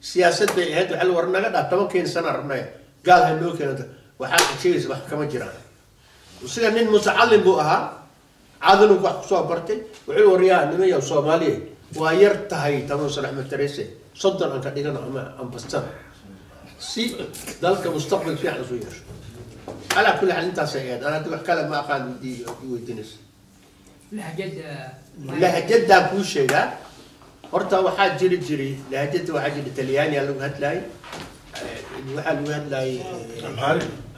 siyaasad bay ahayd waxa la war naga dhaa 10 sano rabnay gaal ha loo keenay waxa jeeys wax kama jiraan sida nin mutacallim buu ahaa caadadu wax ku soo bartay wuxuu wariyaa nimaya Soomaaliya waa yar tahay 10 sano Axmed Tareese 30 aan ka dhigano ama ambassador si dalka mustaqbal fiican soo yeesho على كل حال انت سيد انا ادوح كلام ما قال دي ودينس لهجه كل شيء horta waxa jiri lahajada waxa jiri Talyaani lagu hadlay waxa lagu hadlay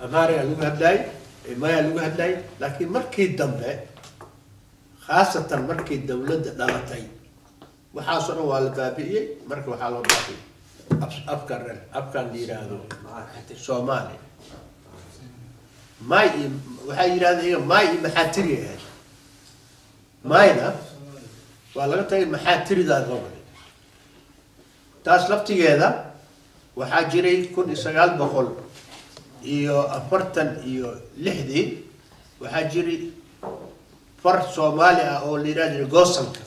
Amhari lagu hadlay Maya lagu hadlay laakiin markii dambe khaasatan markii dawladda dhalatay waxa soo waa la baabi'iyay markii waxa loo baabi'iyay afkan diiraado Soomaali ماي وحي يراهد إيه ماي محاتري هاد ماينا waa laga tagay maxaa tiridaad loo galay taas laftigeeda waxaa jiray 1946 waxaa jiray far Soomaali ah oo la yiraahdo goosanka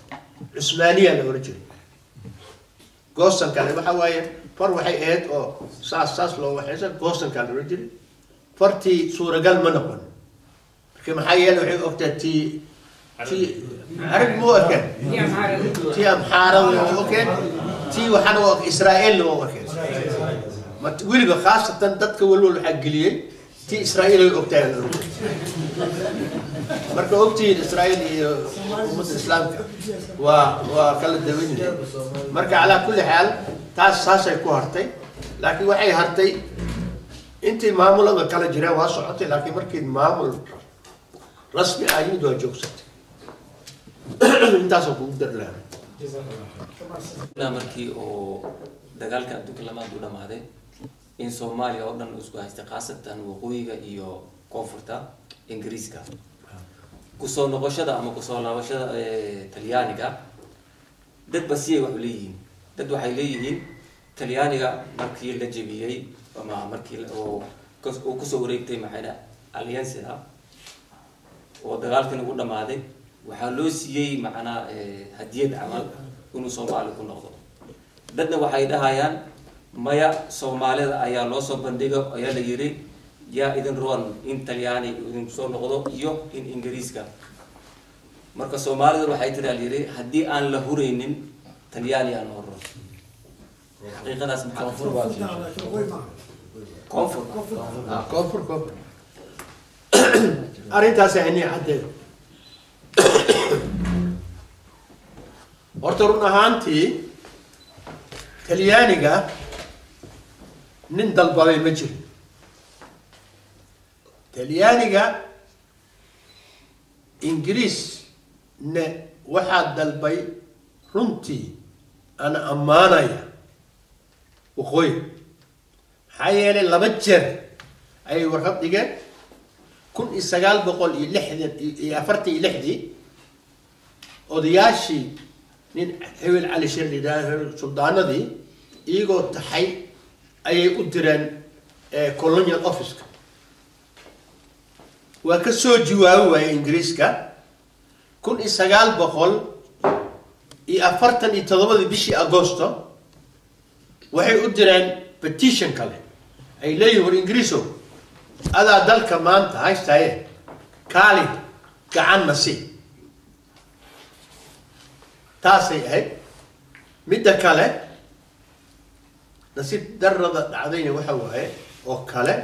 Cusmaaniya la oran jiray goosanka waxa waaye far waxay ahayd oo saas loo waxaysan goosanka la oran jiray fartii suuragal ma noqon marka maxaa yeelay waxay ogtaa tii عرب مو أكل تي أمحارة وأكل تي وحنا إسرائيل وأكل ما تقولي بخاصة تدك ولول حقليه تي إسرائيل وأكتال مركب أكتي إسرائيل ومس الإسلام وكل الدوين مركب على كل حال تاس ساسة يكون لكن وحي هرتي أنت معمول أنا كلا جرا واسعتي لكن مركب معمول رسمي أيد وجوكست intaasoo kugu dar lahaa markii oo dagaalka adduunka lamaad u dhamaaday in Soomaaliya oo dhan isku haystay qaasatan waqooyiga iyo koonfurta Ingiriiska kusoo noqoshada ama kusoo laabashada Talyaaniga dad basiye wax leeyihiin dad waxay leeyihiin Talyaaniga markii la jabiyay ama markii oo kusoo wareegtay maxayna alliance-da oo dagaalkan ugu dhamaaday waxaa loo siiyay macna hadiyad amal inuu Soomaali ku noqdo dadna waxay dhahayaan maya Soomaalida ayaa loo soo bandhigo ayaa la yiri yaa idin roon in Talyaani idin soo noqdo iyo in Ingiriiska marka Soomaalida waxay tiri yiri hadii aan la hureynin Talyaani aan horo xaqiiqadaas koonfur arintaas ay caddeed horta run ahaantii Talyaaniga nin dalbaday ma jiro Talyaaniga Ingiriis ne waxaa dalbay runtii ana ammaanaya waqooyi maxaa yeelay 2 jeer ay warqad dhigeen 1946 odayaashii nin Hebel Cali Sheer lidaahay suldaanadii iyagoo taxay ayay u direen colonial office waa ka soo jawaabay Ingiriiska 1947 bishii Agoosto waxay u direen petition kale ay leeyihiin Ingiriiso adaa dalka maanta haystaye kaali gacan nasi taasay ahayd midda kale nasiib darrada dhacdayna waxa waaye oo kale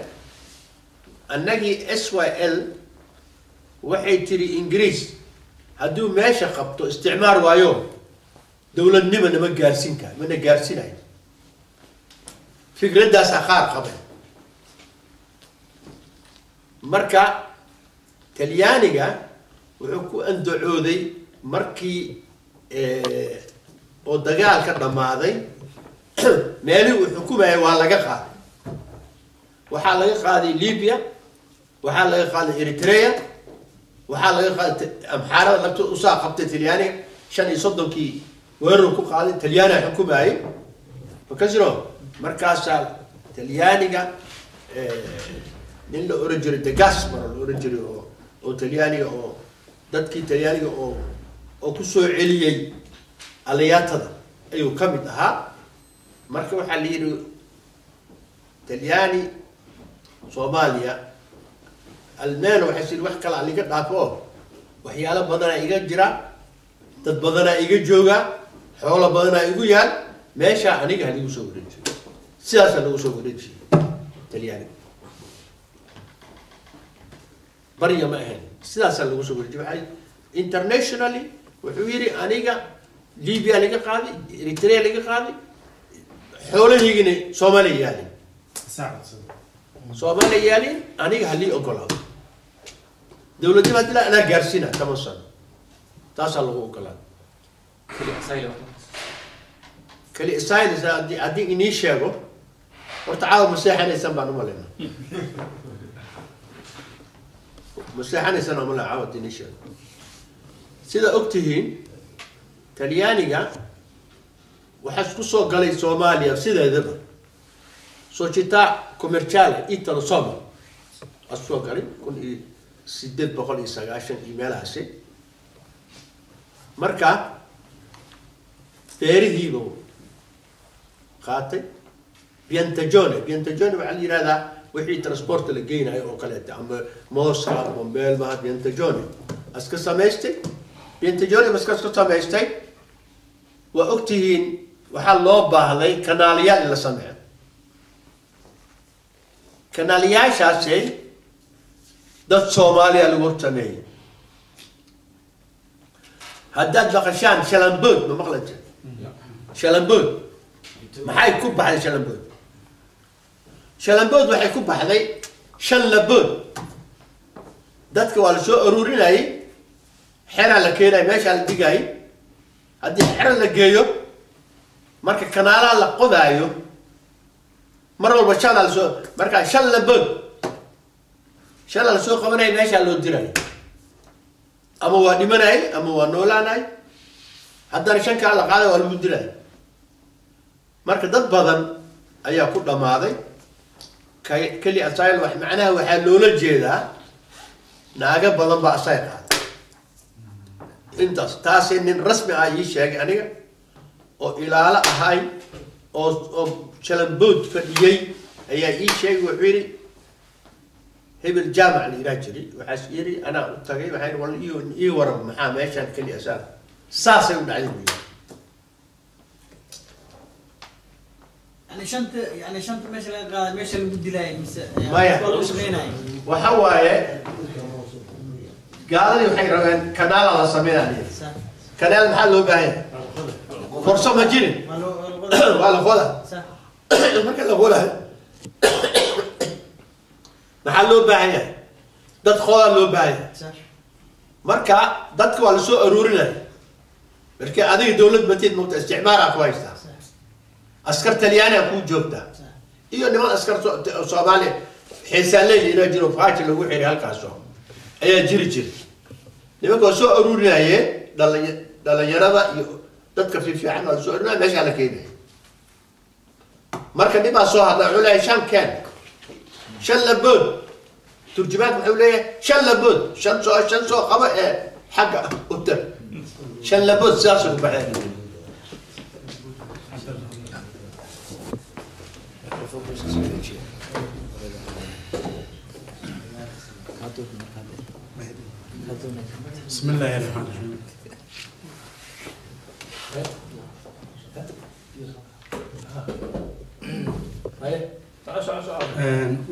annagii SYL waxay tiri Ingiriis hadduu meesha qabto isticmaar waayo dowladnimada ma gaarsiin karo mana gaarsiinayo fikraddaas qaar qabay marka Talyaaniga wuxuu ku andacooday markii oo dagaalka dhamaaday meelii uu xukumayay waa laga qaaday waxaa laga qaaday Libya waxaa laga qaaday Eritrea waxaa laga qaaday Amxaarada laftu u soo qabtay Talyaaniga 35kii weerar ku qaaday Talyaaniga xukumayay fakasiro markaas Talyaaniga nin la oran jiray De Gasperi la oran jiray oo Talyaaniga oo dadkii Talyaaniga oo ku soo celiyay aliyaatada ayuu ka mid ahaa marka waxa la yiri Talyaani Soomaaliya almeel waxa si wax kala aliga dhaafo waxyaalo badan iga jira dad badan iga jooga xoolo badan igu yaal meesha aniga hadigu soo wareejiyo sidaas lagu soo wareejiyo Talyaani bariya ma ahayn sidaas lagu soo wareejiyo internationally wuxuu yiri aniga Libya laga qaaday Eritrea laga qaaday xoolaheegina Soomaaliya yaalin Soomaaliya yaalin aniga halii ogolaado dawladda hadda ana gaarsiina kama san taas lagu ogolaado kali asayl hadii inii sheego horta caawa maseexanaysan baan u maleynaa maseexanaysan oo mala caawa inii sheego sida ogtihiin talyaaniga waxaa isku soo galay Soomaaliya sideedaba società commerciale italo-somali asoo galay 1890 meelahaasi marka beerihiiba qaatay Piantagione waxaa la yiraahdaa wixii transport la geynayo oo kale ama mooska ama meelmaha Piantagione aska samaystay Piantagione maska samaystay waa ogtihiin waxaa loo baahday kanaaliyaal la sameeyo kanaaliyaashaasi dad Soomaaliya lagu sameeyay haddaad laqashaan shalambood ma maqlateen shalambood maxay ku baxday shalambood waxay ku baxday shan labood dadka waa la soo aruurinayay xera la keenay meesha la digay haddii xera la geeyo marka kanaalaha la qodaayo mar walba shan la soo marka shan labood shan la soo qabanay meesha loo diray ama waa dhimanay ama waa noolaanay haddana shan ka la qaaday waa lagu diray marka dad badan ayaa ku dhamaaday kali asayl wax macnaha waxa loola jeedaa naaga badan baa asay qaaday intaas taasi nin rasmi ah ii sheegay aniga oo ilaala ahay oo shalambood fadhiyay ayaa ii sheegay wuxuu yiri hebel jaamac la yiraahdo jiri waxa yiri ana u tagay waxaan wal ii waran maxaa meeshan kali asal saasay u dhacday يعني شنطة ماشي الجود لاي مايا وحواي قال لي وحي رغان كنال على سمينا كنال محل باين فرصة ما جيني ولا غلا ما كان غلا محل باين دad خولا لو باين marka dadka waa la soo aruurinay markii adiga dawlad bateed moogta isticmaar ku haysta askar talyaani ku joogta iyo niman askar Soomaali xiisaaleey ina jiro faajil lagu xiri halkaas ayaa jiri nimanka soo aruurinayay dhalinyarada iyo dadka fiican oo soo aruurinay meesha la keenay marka dib soo hadla culay shan kan shan labood turjumaad wuxuu leeyahay shan labood shan soo qaba xagga u tar shan labood saas u baxay بسم الله الرحمن الرحيم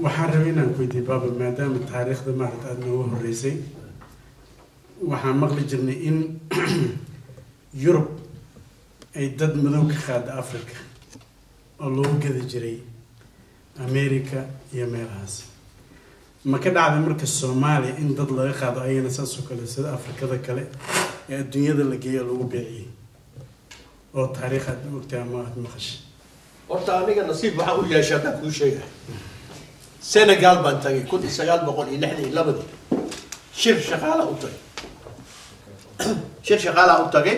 waxaan rabay inaan weydiiyo baaba maadaama taariikhda maaragta aad nooga horreysay waxaan maqli jirnay in Yurub ay dad madow ka qaada Afrika oo loo gadi jiray America iyo meelahaas ma ka dhacday marka Soomaaliya in dad laga qaado ayana saas oo kale sida Afrikada kale ee adduunyada la geeyo lagu beeciyay oo taariikhda ogtaa ma maqashay horta aniga nasiib waxa u yeeshay ku sheegay Senegal baan tagay 1962 shir shaqaale u tagay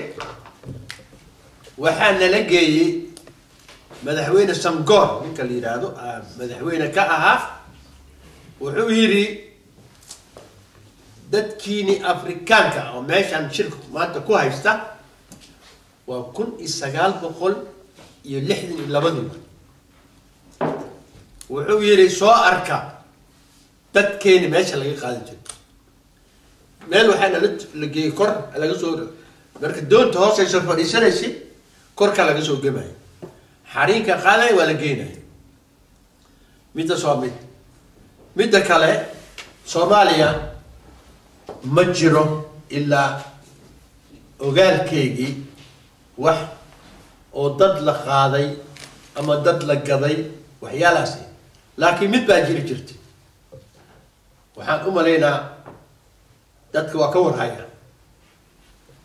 waxaan la geeyay madaxweyne Sangor ninka la yiraahdo madaxweyne ka ahaa wuxuu yiri dadkiini Afrikaanka oo meeshan shirku maanta ku haysta waa 1962 wuxuu yiri soo arka dadkeeni meesha laga qaadi jiray meel waxaana la geeyay kor laga soo marka doonta hoos ay soo fadhiisanaysi korka laga soo gebay xariinka qaaday waa la geenay midda kale Soomaaliya ma jiro ilaa ogaalkeygii wax oo dad la qaaday ama dad la gaday waxyaalahaas laakiin mid baa jiri jirtay waxaan u maleynaa dadka waa ka warhaya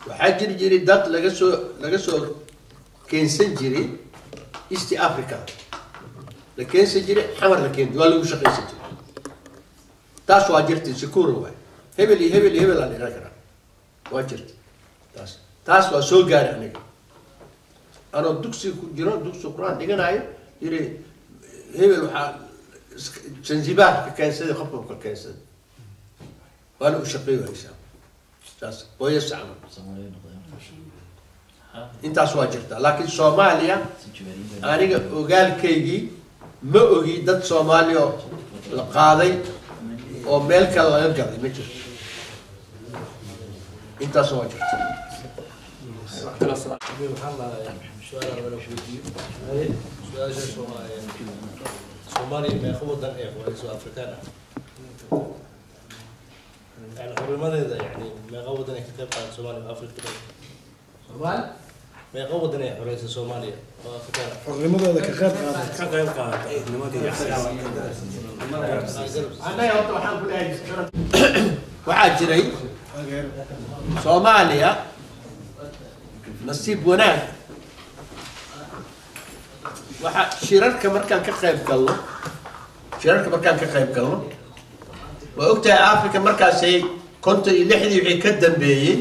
waxaa jiri jiray dad laga soo keensan jiray East Africa la keensan jiray xamar la keenay waa lagu shaqaysan jiray taas waa jirtay sikuur waa hebel aan ila kara waa jirtay taas waa soo gaari aniga anoo dugsi ku jiro dugsi qur-aan dhiganayo yiri hebel waxaa Zanzibar ka keensaday qofka ka keensaday waana u shaqeeyo haysaa taas way sacma intaas waa jirta laakiin Soomaaliya aniga ogaalkaygii ma ogi dad Soomaaliya la qaaday oo meel kale laga gaday ma jirto intaas waa jirta Soomaaliya meeqa wadan ee qoyso Afrikaan ah يعني حرمتها يعني ما قوضنا كتاب عن سوماليا وافريقيا Soomaali ما قوضنا حريص سوماليا وافريقيا xornimadooda ka qayb qaadatay anaga horta waxaan ku leeyahay waxaa jiray Soomaaliya nasiib wanaag waxa shirarka markaan ka qayb galno waa ogtahay Afrika markaasay konton iyo lixdii wixii ka dambeeyay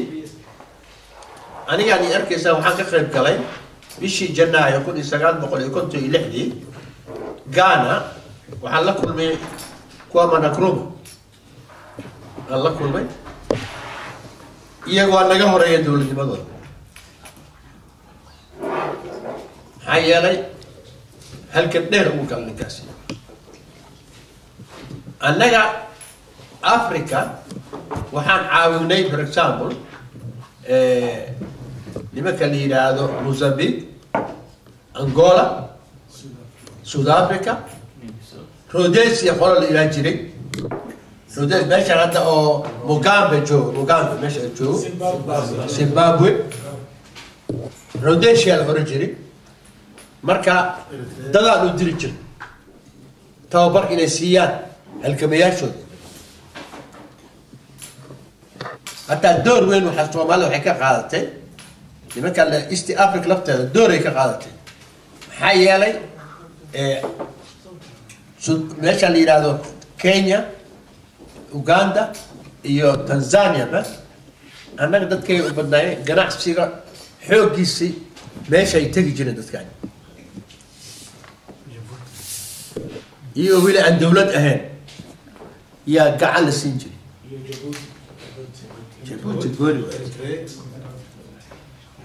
aniga arkaysaa waxaan ka qayb galay bishii Janaayo 1956 Ghana waxaan la kulmay Kwame Nkrumah aan la kulmay iyagoo naga horeeyay dowladnimadooda maxaa yeelay halkan dheer uu galay ninkaasi annaga Africa waxaan caawinay for example nimanka la yiraahdo Mozambique Angola South Africa Rhodesia qolo la yiraahdo jiray Rhodesia meesha hadda oo Mugabe meesha joogo Zimbabwe Rhodesia la hore jiray marka dadaan u diri jiray tababar inay siiyaan halkamayaashooda hatta door weyn waxa Soomaaliya waxay ka qaadatay nimanka East Africa lafteeda door ay ka qaadatay maxaa yeelay meesha la yiraahdo Kenya Uganda iyo Tanzania bas annaga dadkay u badnaayeen ganacsiga xoogiisii meesha ay tagi jireen dadkan iyo wili aan dawlad ahayn yaa gacan la siin jiray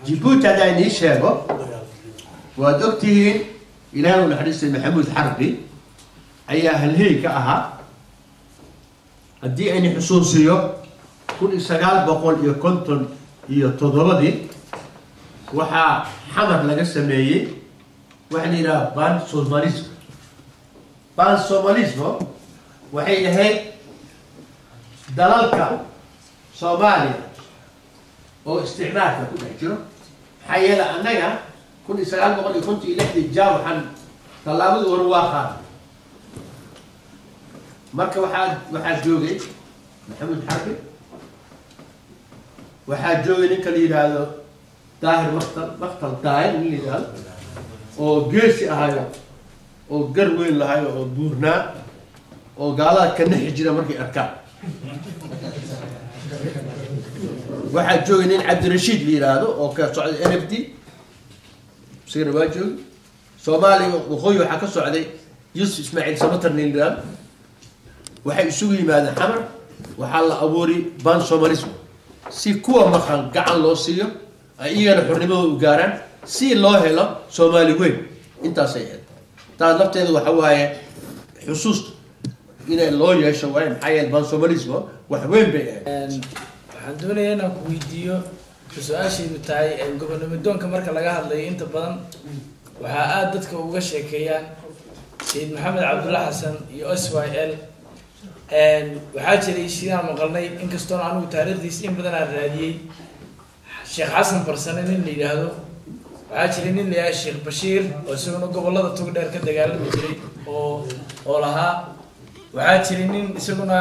Djibouti هذا يعني شابه ودكتين إلهي الحديث محمود حربي أي أهل هيك هدي أني حصوصية كل سجال بقول يكونتن يتضردي وحا حمر لقى سميه وحني لا بان سوماليزم وحي هيك دلالك Soomaaliya oo isticmaalka ku dhex jiro xayela annaga 1956 jaawaxan talaabadu hore waa qaaday marka waxaa joogay Maxamed Xarbi waxaa joogay ninka la yiraahdo Daahir Maqtal Daahir nin la yiraahdo oo geesi ahayo oo gar weyn lahayo oo buurnaa oo gaalada ka nixi jira markay arkaan waxaa joogay nin Cabdirashiid la yiraahdo oo ka socday NFT sigana waa joogay Soomaaliya waqooyi waxaa ka socday Yusuf Ismaaciil Samatar nin la yiraahdo waxay isugu yimaadeen xamar waxaa la abuuray ban Soomalism si kuwa maqan gacan loo siiyo ay iyana xornimadooda u gaaraan si loo helo Soomaali weyn intaas ay ahayd taa nafteedu waxa waaye xusuusta inay loo yeesho waa maxay yahay ban Soomalism wax weyn bay ahayd waxaan doonayaa inaan ku weydiiyo su-aashiidu tahay gobonnimadoonka marka laga hadlayo inta badan waxaa aad dadka uga sheekeeyaan Sayid Maxamed Cabdulla Xasan iyo SYL waxaa jiray sidaan maqalnay inkastoo anigu taariikhdiisa in badan aan raadiyey Sheekh Xasan Farsane nin la yiraahdo waxaa jiray nin la yiraahdo Sheekh Bashiir oo isaguna gobolada Togdheer ka dagaalami jiray oo lahaa waxaa jiray nin isaguna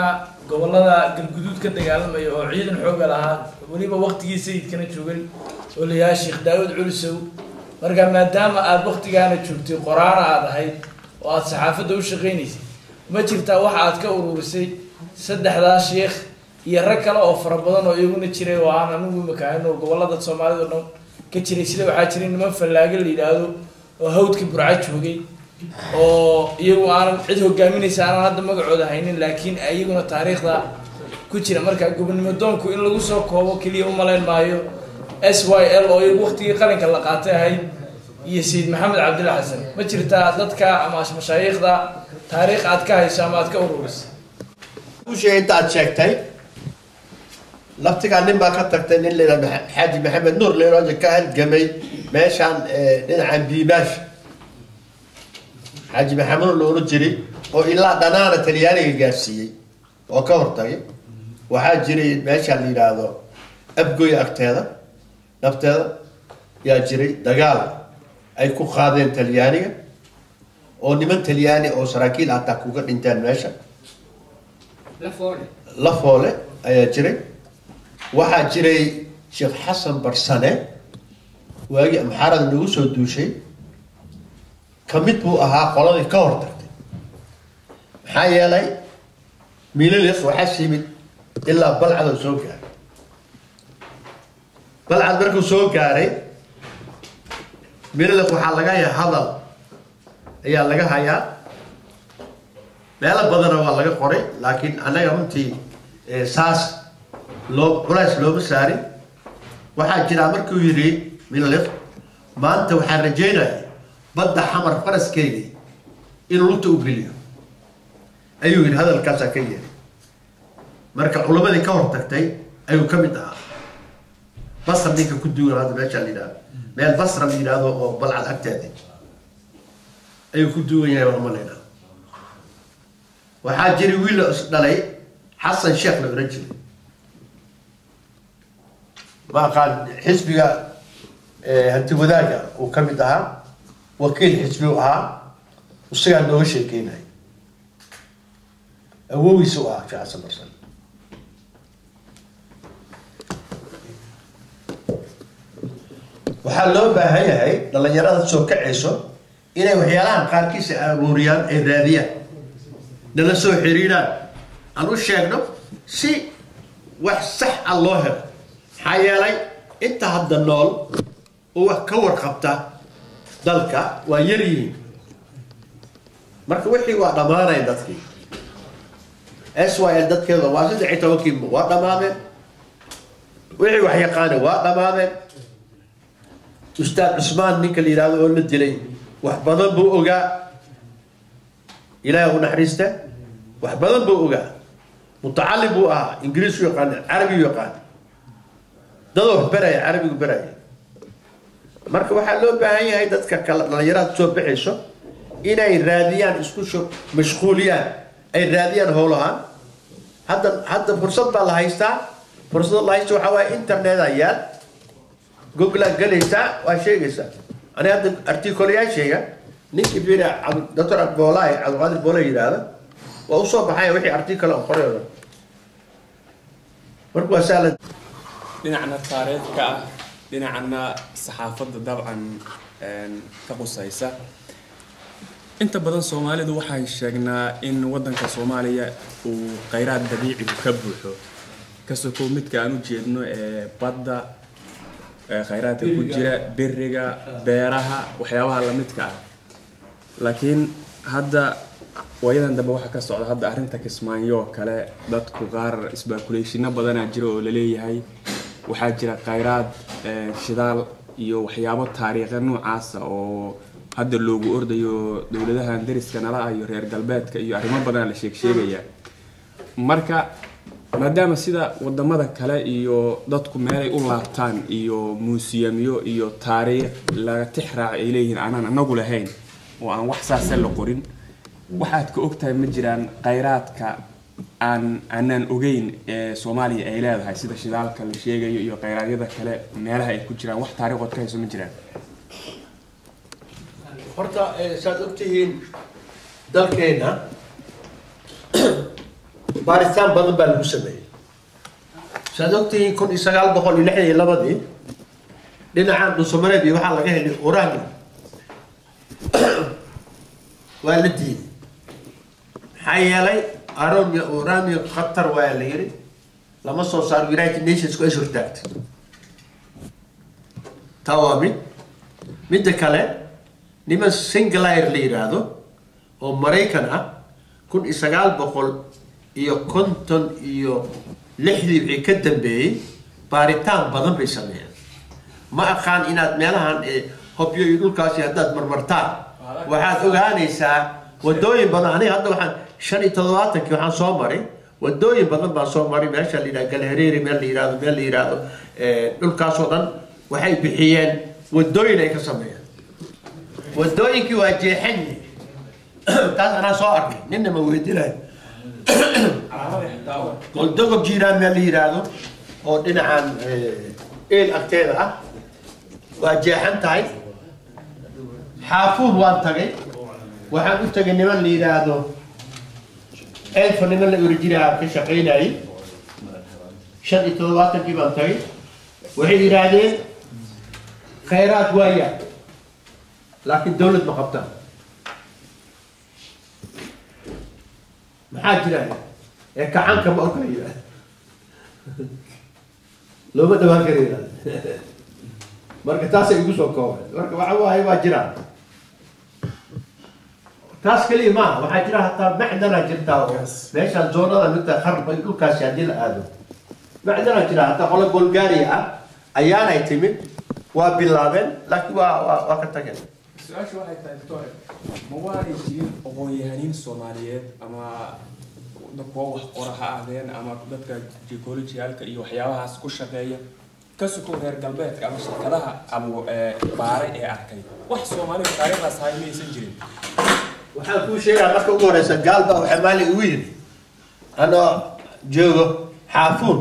gobolada galguduud ka dagaalamay oo ciidan xoog lahaa waliba waqtigiisa sayidkana joogay oo la yahay Sheekh Daawud Culusow marka maadaama aad waqtigaana joogtay qoraana aad ahayd oo aad saxaafadda u shaqeynaysay ma jirtaa wax aad ka ururisay saddexdaa sheekh iyo rag kale oo fara badan oo iyaguna jiray oo aan anigu imakahayn oo gobolada soomaalida oo dhan ka jiray sida waxaa jiray niman fallaaga la yidhaahdo oo hawdka burca joogay oo iyagu aanan cid hogaaminaysa aanan hadda magacooda haynin laakiin iyaguna taariikhda ku jira marka gobonimo doonku in lagu soo koobo keliya u malayn maayo SYL oo iyagu waqtigii qalinka la qaatay ahayd iyo sayid maxamed cabdilla xasan ma jirtaa dadka ama mashaayikhda taariikh aad ka hayso ama aad ka ururisay وشيء أنت أتشكتي لفتك عن ما كتبت إن اللي حاج محمد نور اللي راجع كهل جمي ماشي عن عن بيماش حاج محمد نور رجري وإلا دنارة تلياني الجاسية وكورتاي وحاجري ماشي اللي هذا أبقي أكتاذا نفتاذا يا جري دجال أي كو خاذين تلياني أو نمن تلياني أو سراكيل أتاكوك إنتان ماشي la foole ayaa jiray waxaa jiray sheekh xasan barsane waagii amxaarada nagu soo duushay kamid buu ahaa qoladii ka hor tagtay maxaa yeelay miilaliq waxaa simid ilaa balcad oo soo gaaray balcad markuu soo gaaray miilaliq waxaa laga hayaa hadal ayaa laga hayaa meelo badana waa laga qoray laakiin anaga runtii saas loo culays looma saarin waxaa jira markuu yidhi minaliq maanta waxaan rajaynaya badda xamar faraskeydii inuu lugta u geliyo ayuu yidhi hadalkaasaa ka yeeray marka culamadii ka hor tagtay ayuu ka mid ahaa basra ninka ku duwan hadda meesha la yidhahdo meel basra la yidhaahdo oo balcad agteeda ayuu ku duwan yahay waan umalaynaa waxaa jiray wiil dhalay xasan sheekh la oran jiray ma aqaan xisbiga hanti wadaaga uu ka mid ahaa wakiil xisbi u ahaa isagaa nooga sheekeynaya awogiisa u ahaa sheekh xasan barsan waxaa loo baahan yahay dhalinyarada soo kacayso inay waxyaalahan qaarkiisa aruuriyaan ay raadiyaan nala soo xiriiraan aan u sheegno si wax sax ah loo helo maxaa yeelay inta hadda nool oo wax ka warqabta dalka waa yar yihiin marka wixii waa dhammaanaya dadkii SYL dadkeeda waa 13 waa dhammaadeen wixii wax yaqaana waa dhammaadeen ustaad cusmaan ninka la yidhaahdo oo la dilay wax badan buu ogaa إلهي ونحرسته وحبذن بوغا متعلم بوغا إنجليزي يقان عربي يقان دادو براي عربي براي marka waxa loo baahan yahay dadka kala dhalinyarada soo bixayso inay raadiyaan isku soo mashquuliyaan ay raadiyaan howlahan hadda fursad baa la haystaa fursad la haysto waxa waa internet ayaa google galaysa waa sheegaysa ana hadda article-yaasheega ninki bira Dr. Bolay Abdulqaadir Bolay yiraahdo waa u soo baxay wixii article oo qoray markuu asaalad dhinacna taariikhka dhinacna saxaafadda dabcan ka qusaysa inta badan Soomaalidu waxay sheegnaa in wadanka Soomaaliya uu kheyraad dabiici ka buuxo kasoo midka aan u jeedno badda kheyraadka ku jira biriga beeraha waxyaabaha la midka ah laakiin hadda wayadan dambe waxa ka socda hadda arinta Kismaayo kale dadku qaar speculation badan jiro oo la leeyahay waxa jira kheyraad shidaal iyo waxyaabo taariikhi noocaas oo hadda loogu ordayo dawladaha dariska nala iyo reer galbeedka iyo arrimo badan la sheegaya marka maadaama sida wadamada kale iyo dadku meelay u laabtaan iyo museumyo iyo taariikh laga tixraac ay leeyihiin aanan anagu lahayn oo aan wax saas la qorin waxaad ka ogtahay ma jiraan kheyraadka aanan ogeyn ee Soomaaliya ay leedahay sida shidaalka la sheegayo iyo kheyraadada kale meelaha ay ku jiraan wax taariikhood ka hayso ma jiraan horta saad ogtihiin dalkeena baaritaan badan baa lagu sameeyay saad ogtihiin 1962 dhinaca Dhuusamareeb iyo waxa laga helay uranium waa la diiday maxaa yeelay uranium khatar waa la yiri lama soo saaro United Nations ku ashur taagtay tawami midda kale niman Sinclair la yiraahdo oo Mareykan ah 1956 wixii ka dambeeyay baaritaan badan bay sameeyeen ma aqaan inaad meelahan hobyo iyo dhulkaasi haddaad marmartaan waxaad ogaanaysaa wadooyin badan aniga hadda waxaan 75 waxaan soo maray wadooyin badan baan soo maray meesha la yiraahdo Galhareeri meel la yiraahdo dhulkaas oo dhan waxay bixiyeen wadooyin ay ka sameeyeen wadooyinkii waa jeexan taas ana soo arkay ninna ma weydiinay qoldogo jiraan meel la yiraahdo oo dhinacan agteeda ah waa jeexan tahay xaafuud waan tagay waxaan u tagay niman la yiraahdo niman la original ka shaqeynayay 75 baan tagay waxay yiraahdeen khayraad waaya laakiin dawlad ma qabtaan maxaa jira kacanka ma ogolaya looma dhawaan karayo marka taasay igu soo koobay marka waxa waaye waa jiraan taas kaliya maaha waxaa jira hataa macdana jirtaa oo meeshaan zoonada midda kharbay dhulkaasi haddii la aado macdana jira hataa qolo Bulgaria ah ayaanay timid waa bilaabeen laakiin waa ka tageen su-aasha waxay tahay doctor ma waanay jirin aqoon-yahaniin Soomaaliyeed ama kuwa wax qora ha ahaadeen ama dadka geologiyalka iyo waxyaabahaas ku shaqeeya ka soo reer galbeedka ama shirkadaha ama baaray ee arkay wax Soomaali taariikhdaas haymaysan jirin waxaan kuu sheegaa marka ugu horeysa gaalba waxa maali ugu yiri ana joogo xaafuun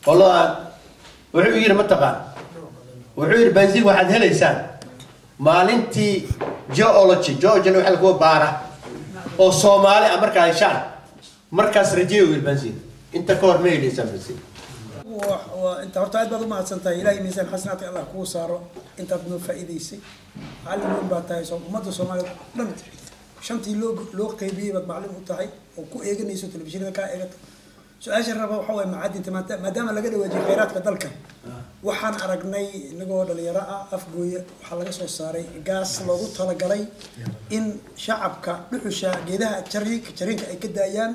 qolada wuxuu yiri ma taqaan wuxuu yiri benzin waxaad helaysaan maalintii geology waxa lagu baara oo Soomaali ah marka ay shaan markaas rajeeyo benzin inta ka hor ma helaysan benzin وانت horta aad baad u mahadsantahay ilaahay miisaan xasanaadka Allah kuu saaro inta aad noo faa'iideysay calimin baa tahay ummadda Soomaaliyeed dhan shantii loo qaybiyay baad macallin u tahay oo ku eeganayso telefishinada ka eegata su-aasha raba waxa way macadinta maadaama laga dhawaajiyay kheyraadka dalka waxaan aragnay inagoo dhalinyaro ah afgooya waxaa laga soo saaray gaas loogu talagalay in shacabka dhuxusha geedaha jariinka ay ka daayaan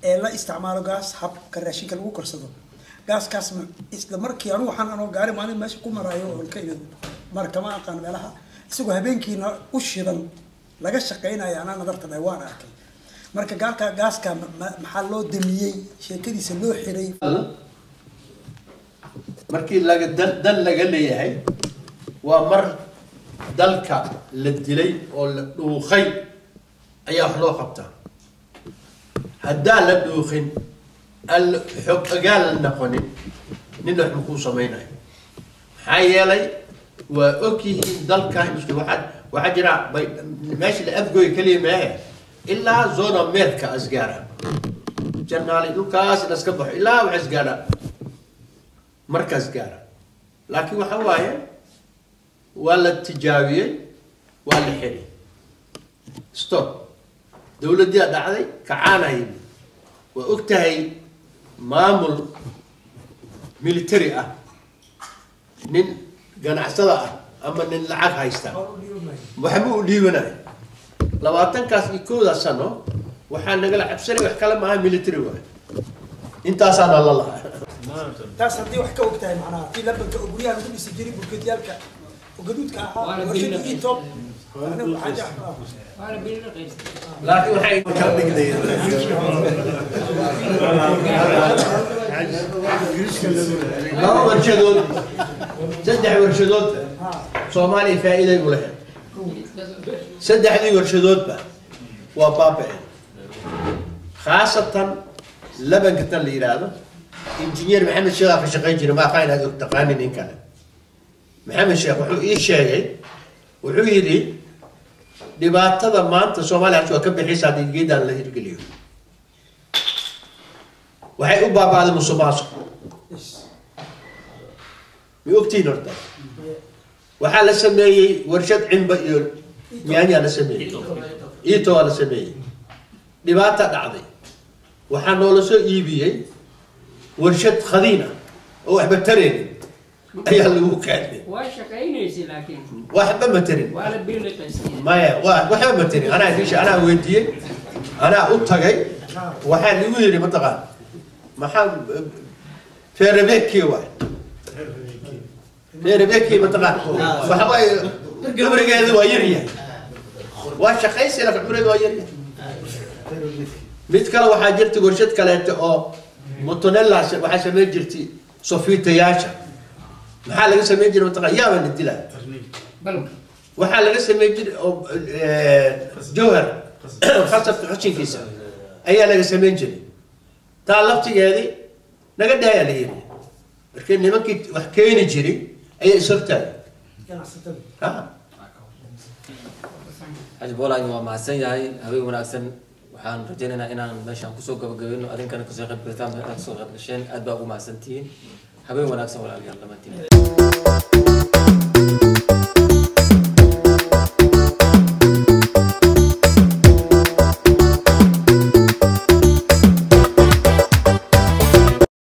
ee la isticmaalo gaas habka raashinka lagu korsado gaaskaas isla markii anu waxaan anoo gaari maalin meesha ku marayo oo ka imid marka ma aqaan meelaha isagoo habeenkiina u shidan laga shaqeynayo anaa nadarta dhaywaan arkay marka gaaska maxaa loo damiyey sheekadiisa loo xiray markii dan laga leeyahay waa mar dalka la dilay oo la dhuuqay ayaa wax loo qabtaa haddaa la dhuuqin xog agaal noqonin nin wax ku sameeyay maxaa yeelay waa ogyihiin dalka waxa jira meesha la afgooy kaliya maahe ilaa zona meelka asgaara janaali dhulkaas iska baxo ilaa wax asgaara markaas gaara laakiin waxa waaye waa la tijaabiyey waa la xiray stop dawladda dhacday kacaanay waa ogtahay maamul military ah nin ganacsada ah ama nin lacag haysta waxba u dhiibanay 20kaas iyo 1 sano waxaan nagala cabsanay wax kale maaha military waa intaasaan la lahaa taas haddii wax ka ogtahay macnaha tii labanka oo guryaha lagu dhisi jiray burkeedyaalka oo gaduudka ahaa warshada Etop anigu xaja laakiin waxay ka dhigayeen laba warshadood saddex warshadood Soomaaliya faa'iido u leh saddexdii warshadoodba waa baaba'een khaasatan labanka tan la yiraahdo injineer maxamed sheekh ka shaqeyn jiray ma aqaan aad taqaanin in kale maxamed sheekh wuxuu ii sheegay wuxuu yiri dhibaatada maanta Soomaaliya waa ka bixisa hadii geedan la hirgeliyo waxay u baabaaday musuqmaasuq mi ogtiin horta waxaa la sameeyay warshad cimba iyo yaanya la sameeyay ito la sameeyay dhibaata dhacday waxaa noola soo iibiyay warshad khadiina oo waxba tareen ayaa lagu keenay waa shaqaynaysi laakiin waxba ma tarin waa la biliqaysi maya waxba ma tarin anaa weydiiyey anaa u tagay waxaa lagu yidhi mataqaan maxaa feerebeekii waay feerebeekii mataqaan waxa waay cumrigeedu waa yar yahay waa shaqaysi laakiin cumrigeedu waa yar yahay mid kale waxaa jirta warshad kaleeto oo motonella waxaa samayn jirtay sofiitayaasha maxaa laga samayn jiray mataqaan yaaba la dilaa waxaa laga samayn jiray oo jawhar khasabka xushinkiisa ayaa laga samayn jiray taa laftigeedii naga dhaayaa la yidhi markii nimankii wax keeni jiray ayaa ishortaagay xaji boolaay waa mahadsan yahay habeen wanaagsan waxaan rajaynaynaa inaan meeshaan kusoo gabagabayno adinkana kasoo qayb gashaan aad kasoo qayb gasheen aad baa ugu mahadsantihiin habeen wanaagsan walaalayaal dhammaantiin